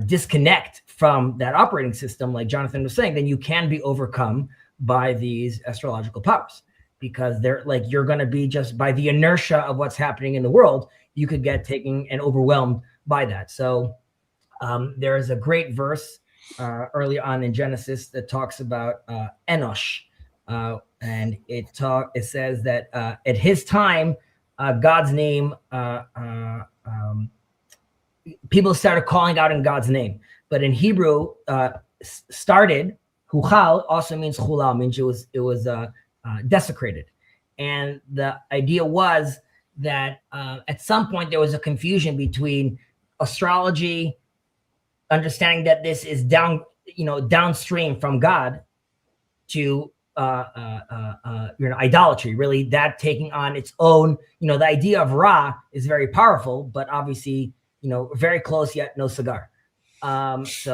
disconnect from that operating system, like Jonathan was saying, then you can be overcome by these astrological powers, because they're like, you're going to be, just by the inertia of what's happening in the world, you could get taken and overwhelmed by that. So there is a great verse early on in Genesis that talks about Enosh, and it says that at his time, God's name, people started calling out in God's name, but in Hebrew, started Huchal also means chulal, means it was desecrated, and the idea was that at some point there was a confusion between astrology, understanding that this is downstream from God, to idolatry, really, that taking on its own. The idea of Ra is very powerful, but obviously, very close yet no cigar. Hence,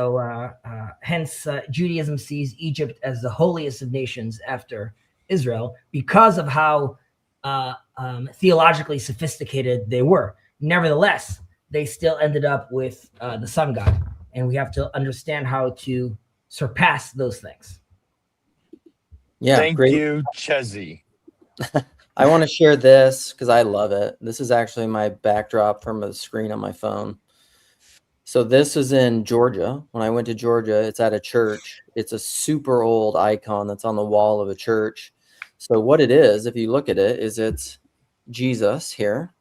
Judaism sees Egypt as the holiest of nations after Israel, because of how theologically sophisticated they were. Nevertheless, they still ended up with the sun god, and we have to understand how to surpass those things. Yeah, Thank great. you, Chezzy. I want to share this because I love it. This is actually my backdrop from a screen on my phone. So this is in Georgia. When I went to Georgia, it's at a church. It's a super old icon that's on the wall of a church. So what it is, if you look at it, is it's Jesus here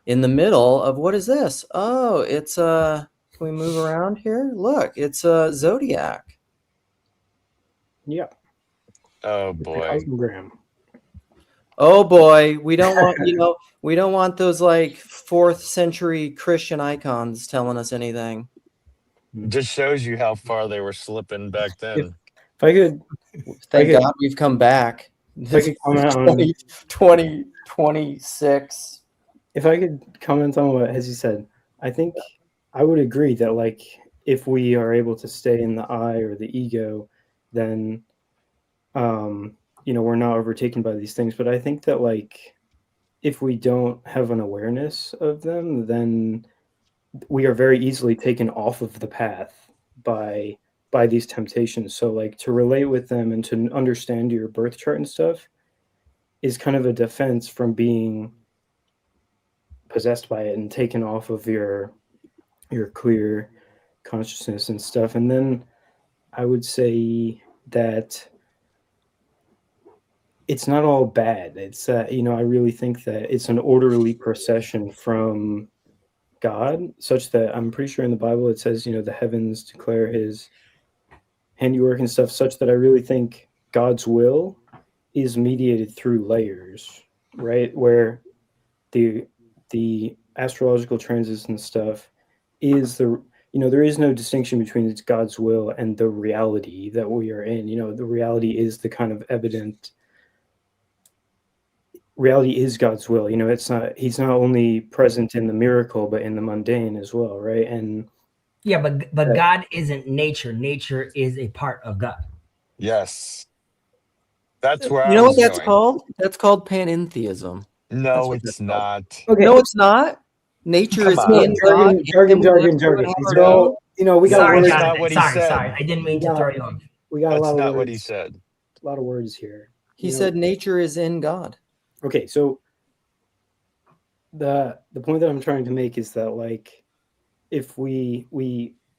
in the middle of, what is this? Oh, it's can we move around here? Look, it's a zodiac. Yeah. Oh boy. Cosmogram. Oh boy, we don't want, we don't want those like 4th century Christian icons telling us anything. Just shows you how far they were slipping back then. If I could, Thank God we've come back. If I could comment on 2026. If I could comment on what Hezi said, I think I would agree that, like, if we are able to stay in the I or the ego, then we're not overtaken by these things. But I think that, like, if we don't have an awareness of them, then we are very easily taken off of the path by these temptations. So, like, to relate with them and to understand your birth chart and stuff is kind of a defense from being possessed by it and taken off of your clear consciousness and stuff. And then I would say that it's not all bad. It's I really think that it's an orderly procession from God, such that I'm pretty sure in the Bible it says, the heavens declare his handiwork and stuff, such that I really think God's will is mediated through layers, right? Where the astrological transits and stuff is there is no distinction between it's God's will and the reality that we are in. The reality is the kind of evident reality is God's will. It's not, he's not only present in the miracle, but in the mundane as well, right? And yeah, but God isn't nature. Nature is a part of God. Yes. That's where You know what that's going. called? That's called panentheism. No, it's not. Okay. No, it's not. Nature is in God. Jargon. So, we got sorry, words. Jonathan. Not what he said. Sorry. I didn't mean to throw you off. We got That's a lot of not words. what he said. A lot of words here. He said nature is in God. Okay, so the point that I'm trying to make is that, like, if we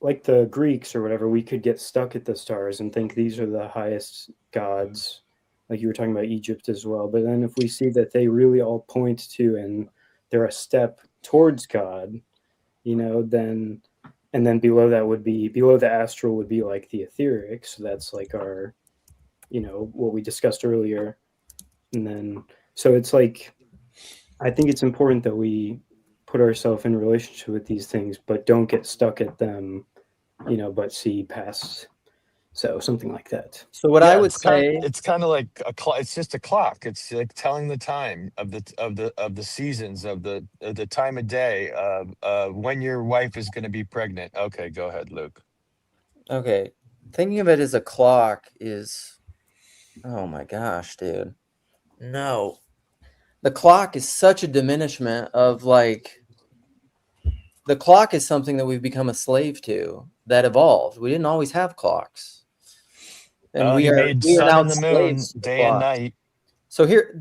like the Greeks or whatever, we could get stuck at the stars and think these are the highest gods, like you were talking about Egypt as well. But then if we see that they really all point to, and they're a step towards God, then below that would be, below the astral would be like the etheric. So that's like our, what we discussed earlier, And then, so it's like, I think it's important that we put ourselves in relationship with these things, but don't get stuck at them, but see past. So something like that. So what Yeah, I would say, it's kind of like a clock. It's just a clock. It's like telling the time of the seasons of the time of day of when your wife is going to be pregnant. Okay, go ahead, Luke. okay, thinking of it as a clock is, oh my gosh, dude. No. The clock is such a diminishment of like, the clock is something that we've become a slave to that evolved. We didn't always have clocks. And He made we are sun now and the moon, slaves to the day and clock. night. So here,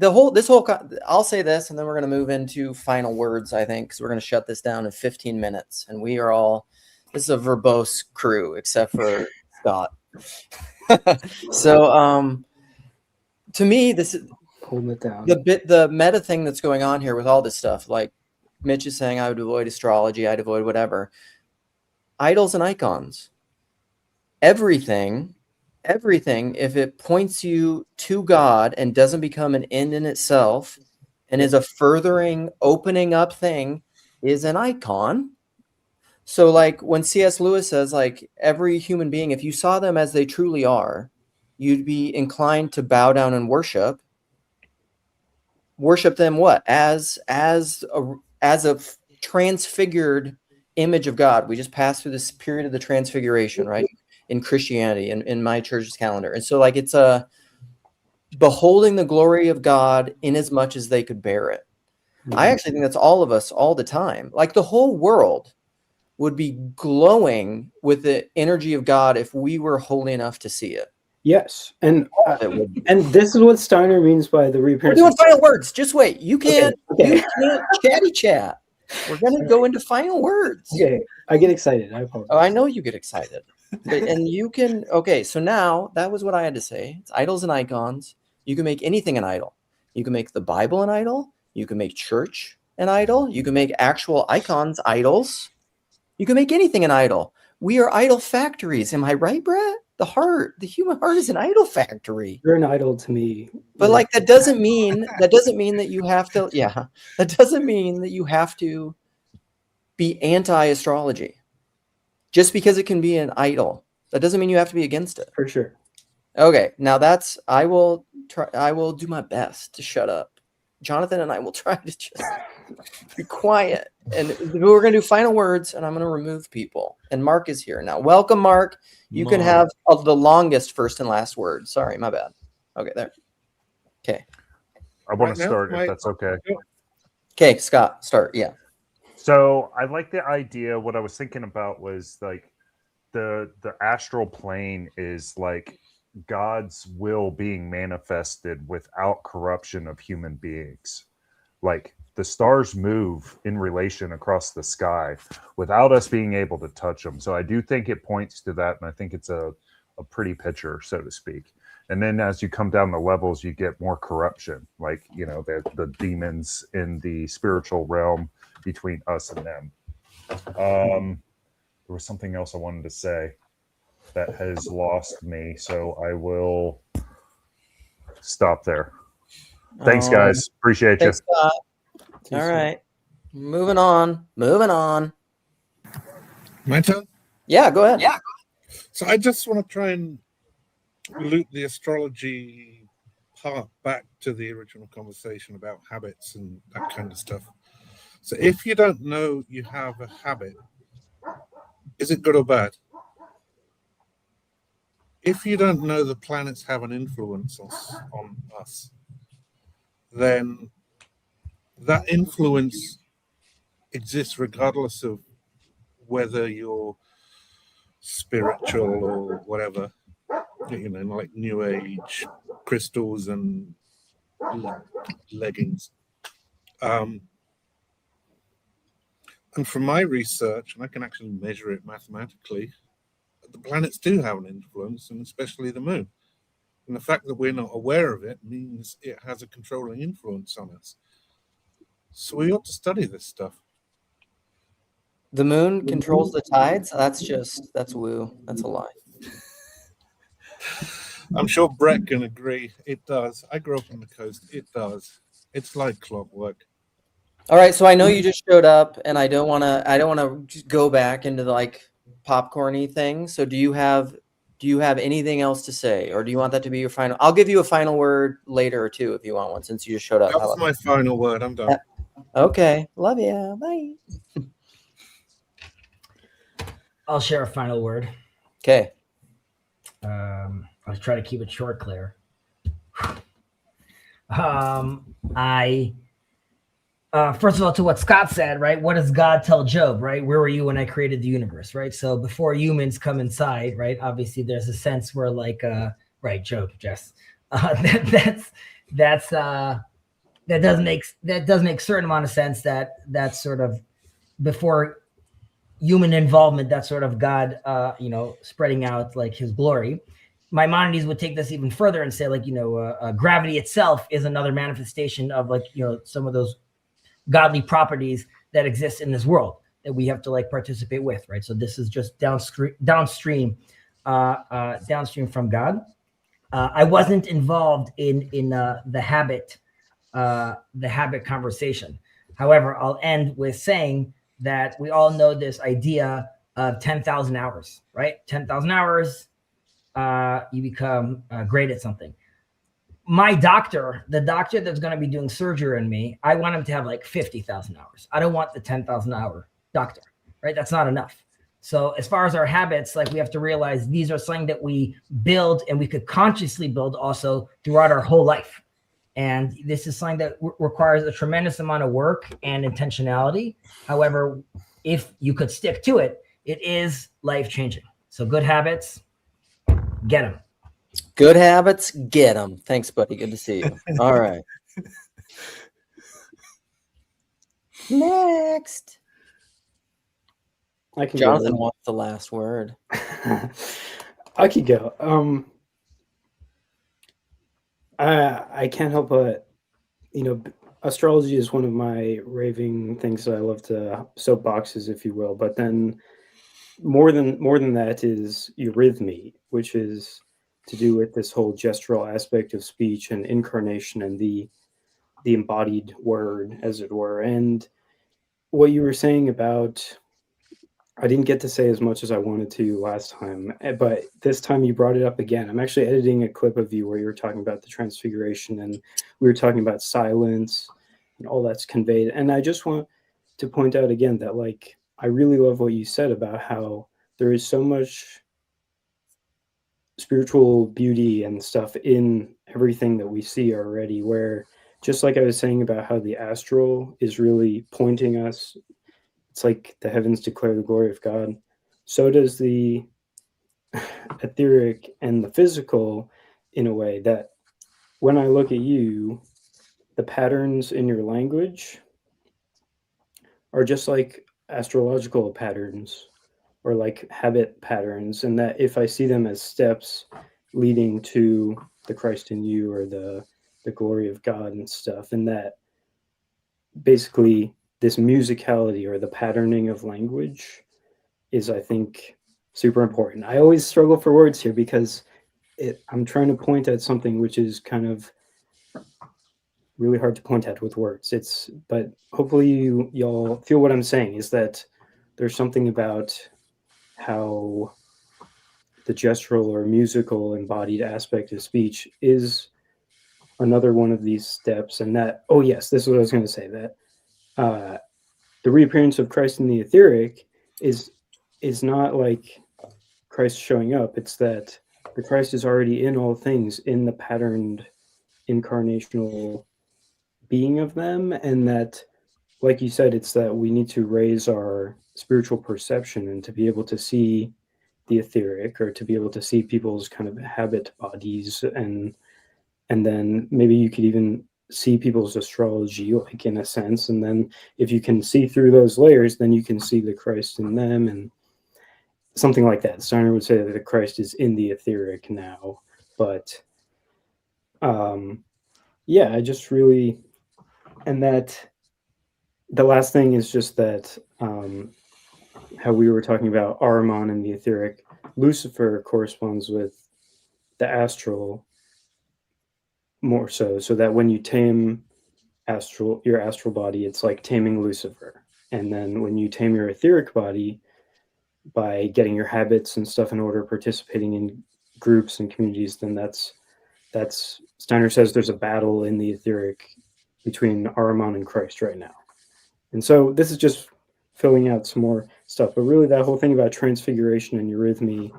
I'll say this, and then we're going to move into final words, I think, because we're going to shut this down in 15 minutes. And this is a verbose crew, except for Scott. So, to me, this is holding it down. The meta thing that's going on here with all this stuff. Like Mitch is saying, I would avoid astrology, I'd avoid whatever. Idols and icons. Everything, if it points you to God and doesn't become an end in itself and is a furthering, opening up thing, is an icon. So like when C.S. Lewis says, like, every human being, if you saw them as they truly are, you'd be inclined to bow down and worship them what? As a transfigured image of God. We just passed through this period of the transfiguration, right? In Christianity, in my church's calendar. And so like it's a beholding the glory of God in as much as they could bear it. I actually think that's all of us all the time. Like the whole world would be glowing with the energy of God if we were holy enough to see it. Yes, and this is what Steiner means by the We're reappearance. doing final words. Just wait. You can't. Okay. You can't chatty chat. We're gonna go into final words. Okay, I get excited. I apologize. Oh, I know you get excited, and you can. Okay, so now that was what I had to say. It's idols and icons. You can make anything an idol. You can make the Bible an idol. You can make church an idol. You can make actual icons idols. You can make anything an idol. We are idol factories. Am I right, Brett? The human heart is an idol factory. You're an idol to me. But like that doesn't mean that you have to. Yeah, that doesn't mean that you have to be anti-astrology. Just because it can be an idol, that doesn't mean you have to be against it. For sure. Okay, now I will do my best to shut up. Jonathan and I will try to just be quiet. And we're going to do final words, and I'm going to remove people. And Mark is here now. Welcome, Mark. You can have the longest first and last word. Sorry, my bad. Okay, there. Okay. I want to start if that's okay. Okay, Scott, start. Yeah. So I like the idea. What I was thinking about was like the astral plane is like God's will being manifested without corruption of human beings. Like the stars move in relation across the sky without us being able to touch them. So I do think it points to that, and I think it's a pretty picture, so to speak. And then as you come down the levels, you get more corruption, like, the demons in the spiritual realm between us and them. There was something else I wanted to say that has lost me, so I will stop there. Thanks, guys. Appreciate you. Scott. All right. Moving on. My turn? Yeah, go ahead. Yeah. So I just want to try and loop the astrology part back to the original conversation about habits and that kind of stuff. So if you don't know you have a habit, is it good or bad? If you don't know the planets have an influence on us, then that influence exists regardless of whether you're spiritual or whatever, like New Age crystals and leggings. And from my research, and I can actually measure it mathematically, the planets do have an influence, and especially the moon. And the fact that we're not aware of it means it has a controlling influence on us. So we ought to study this stuff. The moon controls the tides? That's woo. That's a lie. I'm sure Brett can agree. It does. I grew up on the coast. It does. It's like clockwork. All right, so I know you just showed up, and I don't want to just go back into the like popcorny thing. So do you have anything else to say, or do you want that to be your final? I'll give you a final word later or two if you want one, since you just showed up. That was my final word. I'm done. Okay, love you. Bye. I'll share a final word. Okay. I'll try to keep it short, Claire. First of all, to what Scott said, right? What does God tell Job, right? Where were you when I created the universe, right? So before humans come inside, right? Obviously, there's a sense where, like, right, Job, Jess. That does make certain amount of sense. That's sort of before human involvement. That's sort of God, spreading out like His glory. Maimonides would take this even further and say, like, gravity itself is another manifestation of, like, some of those godly properties that exist in this world that we have to like participate with, right? So this is just downstream from God. I wasn't involved in the habit conversation. However, I'll end with saying that we all know this idea of 10,000 hours, right? 10,000 hours, you become great at something. My doctor, the doctor that's going to be doing surgery on me, I want him to have like 50,000 hours. I don't want the 10,000 hour doctor, right? That's not enough. So as far as our habits, like, we have to realize these are something that we build, and we could consciously build also throughout our whole life. And this is something that requires a tremendous amount of work and intentionality. However, if you could stick to it, it is life-changing. So good habits, get them. Good habits, get them. Thanks, buddy. Good to see you. All right. Next. I can Jonathan go. wants the last word. I could go. I can't help but, astrology is one of my raving things that I love to soapboxes, if you will. But then more than that is eurythmy, which is to do with this whole gestural aspect of speech and incarnation and the embodied word, as it were. And what you were saying about, I didn't get to say as much as I wanted to last time, but this time you brought it up again. I'm actually editing a clip of you where you were talking about the transfiguration, and we were talking about silence and all that's conveyed. And I just want to point out again that, like, I really love what you said about how there is so much spiritual beauty and stuff in everything that we see already, where, just like I was saying about how the astral is really pointing us, it's like the heavens declare the glory of God, so does the etheric and the physical, in a way that when I look at you, the patterns in your language are just like astrological patterns or like habit patterns, and that if I see them as steps leading to the Christ in you or the glory of God and stuff, and that basically this musicality or the patterning of language is, I think, super important. I always struggle for words here because I'm trying to point at something which is kind of really hard to point at with words. But hopefully y'all feel what I'm saying, is that there's something about how the gestural or musical embodied aspect of speech is another one of these steps. And that, oh yes, this is what I was going to say, that the reappearance of Christ in the etheric is not like Christ showing up. It's that the Christ is already in all things, in the patterned incarnational being of them. And that, like you said, it's that we need to raise our spiritual perception and to be able to see the etheric, or to be able to see people's kind of habit bodies, and then maybe you could even see people's astrology, like, in a sense. And then if you can see through those layers, then you can see the Christ in them, and something like that. Steiner would say that the Christ is in the etheric now. But yeah, I just really, and that the last thing is just that how we were talking about Ahriman and the etheric. Lucifer corresponds with the astral more so that when you tame your astral body, it's like taming Lucifer. And then when you tame your etheric body by getting your habits and stuff in order, participating in groups and communities, then that's Steiner says there's a battle in the etheric between Ahriman and Christ right now. And so this is just filling out some more stuff, but really that whole thing about transfiguration and eurythmy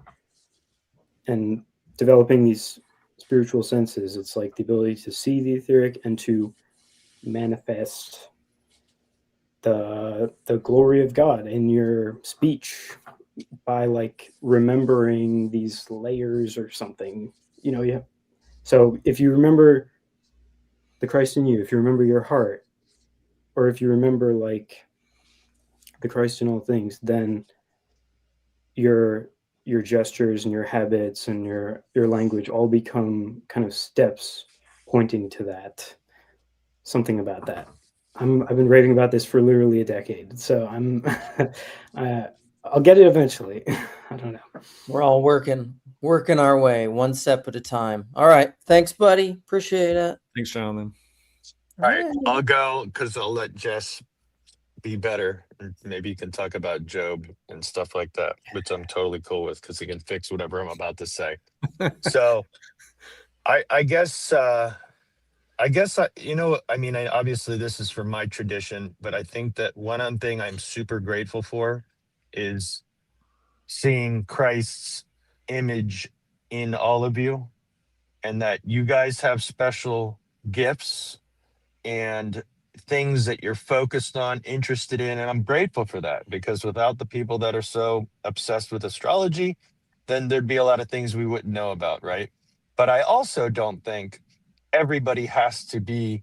and developing these spiritual senses, it's like the ability to see the etheric and to manifest the glory of God in your speech by like remembering these layers or something, you know. Yeah. So if you remember the Christ in you, if you remember your heart, or if you remember like the Christ in all things, then your gestures and your habits and your language all become kind of steps pointing to that, something about that. I've been raving about this for literally a decade, so I'll get it eventually. I don't know. We're all working our way one step at a time. All right. Thanks, buddy. Appreciate it. Thanks, Jonathan. All right, I'll go because I'll let Jess be better. Maybe you can talk about Job and stuff like that, which I'm totally cool with because he can fix whatever I'm about to say. So I guess obviously this is from my tradition, but I think that one thing I'm super grateful for is seeing Christ's image in all of you, and that you guys have special gifts and things that you're focused on, interested in. And I'm grateful for that, because without the people that are so obsessed with astrology, then there'd be a lot of things we wouldn't know about, right? But I also don't think everybody has to be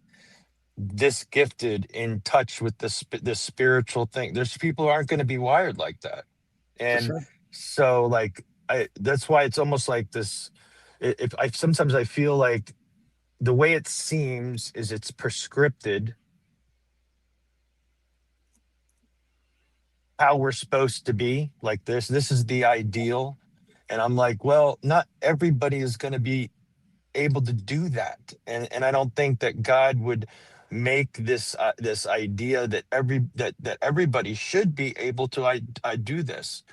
this gifted in touch with this spiritual thing. There's people who aren't going to be wired like that. And sure. so like that's why it's almost like this. Sometimes I feel like the way it seems is it's prescripted how we're supposed to be, like this is the ideal. And I'm like, well, not everybody is going to be able to do that. And I don't think that God would make this this idea that everybody should be able to I do this,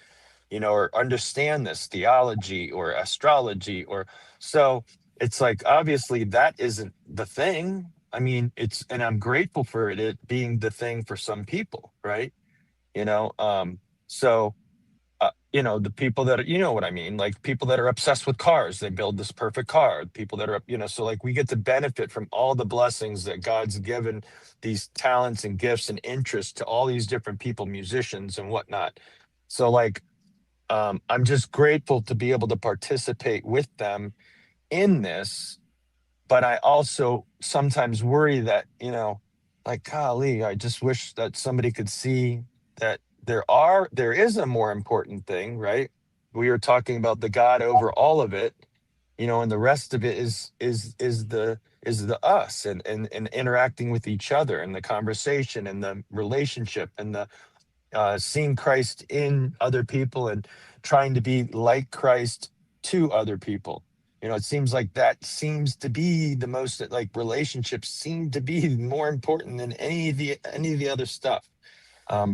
you know, or understand this theology or astrology. Or so it's like, obviously that isn't the thing. I mean, and I'm grateful for it being the thing for some people, right? You know, so you know, the people that you know what I mean, like people that are obsessed with cars, they build this perfect car. People that are, you know, so like we get to benefit from all the blessings that God's given these talents and gifts and interests to all these different people, musicians and whatnot. So like I'm just grateful to be able to participate with them in this. But I also sometimes worry that, you know, like, golly, I just wish that somebody could see that there is a more important thing, right? We are talking about the God over all of it, you know, and the rest of it is the us and interacting with each other and the conversation and the relationship and the seeing Christ in other people and trying to be like Christ to other people. You know, it seems like that seems to be the most, like, relationships seem to be more important than any of the other stuff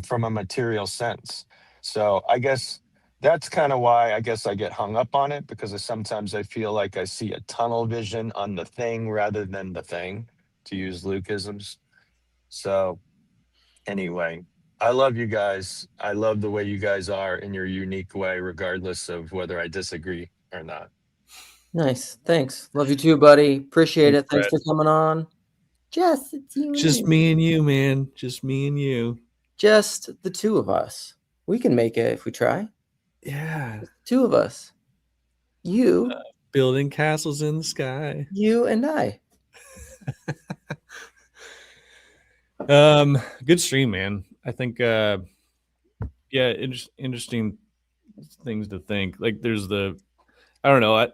from a material sense. So I guess that's kind of why I guess I get hung up on it, because sometimes I feel like I see a tunnel vision on the thing rather than the thing, to use Lukeisms. So anyway, I love you guys. I love the way you guys are in your unique way, regardless of whether I disagree or not. Nice. Thanks. Love you too, buddy. Appreciate Thanks, it. Thanks Brett. for coming on. Jess, it's you. Just me and you, man. Just me and you. Just the two of us. We can make it if we try. Yeah. Just the two of us. You. Building castles in the sky. You and I. Good stream, man. I think yeah, interesting things to think. Like there's I don't know,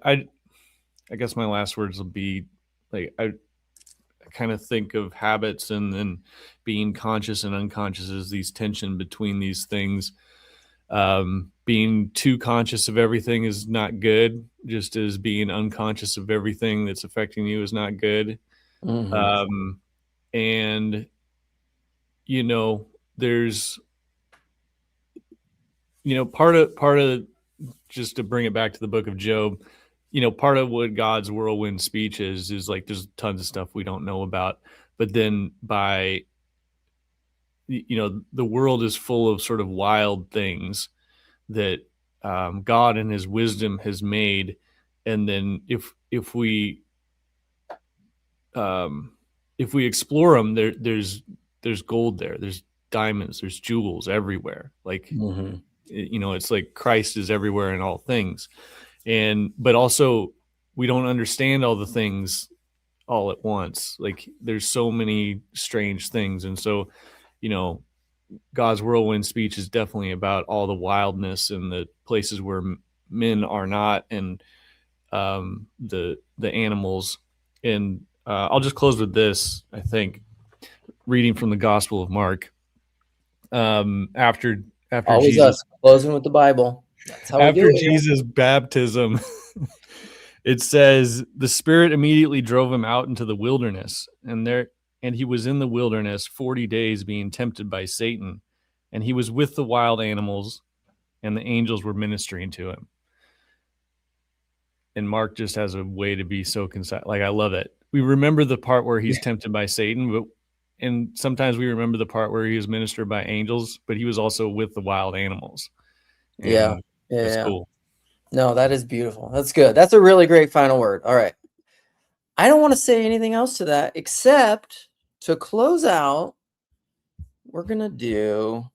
I guess my last words will be like I kind of think of habits and then being conscious and unconscious as these tension between these things. Being too conscious of everything is not good, just as being unconscious of everything that's affecting you is not good. Mhm. And you know, there's, you know, part of just to bring it back to the book of Job, you know, part of what God's whirlwind speech is like there's tons of stuff we don't know about, but then by, you know, the world is full of sort of wild things that God in his wisdom has made. And then if we explore them, there's gold there, there's diamonds, there's jewels everywhere. Like, Mhm. you know, it's like Christ is everywhere in all things. But also we don't understand all the things all at once. Like there's so many strange things. And so, you know, God's whirlwind speech is definitely about all the wildness and the places where men are not, and the animals. And I'll just close with this, I think, reading from the Gospel of Mark. After Always Jesus, us closing with the Bible. That's how we do after it. Jesus' baptism, it says the Spirit immediately drove him out into the wilderness, and he was in the wilderness 40 days being tempted by Satan, and he was with the wild animals, and the angels were ministering to him. And Mark just has a way to be so concise. Like, I love it. We remember the part where he's tempted by Satan, and sometimes we remember the part where he was ministered by angels, but he was also with the wild animals. And Yeah. that's cool. No, that is beautiful. That's good. That's a really great final word. All right. I don't want to say anything else to that except to close out. We're going to do.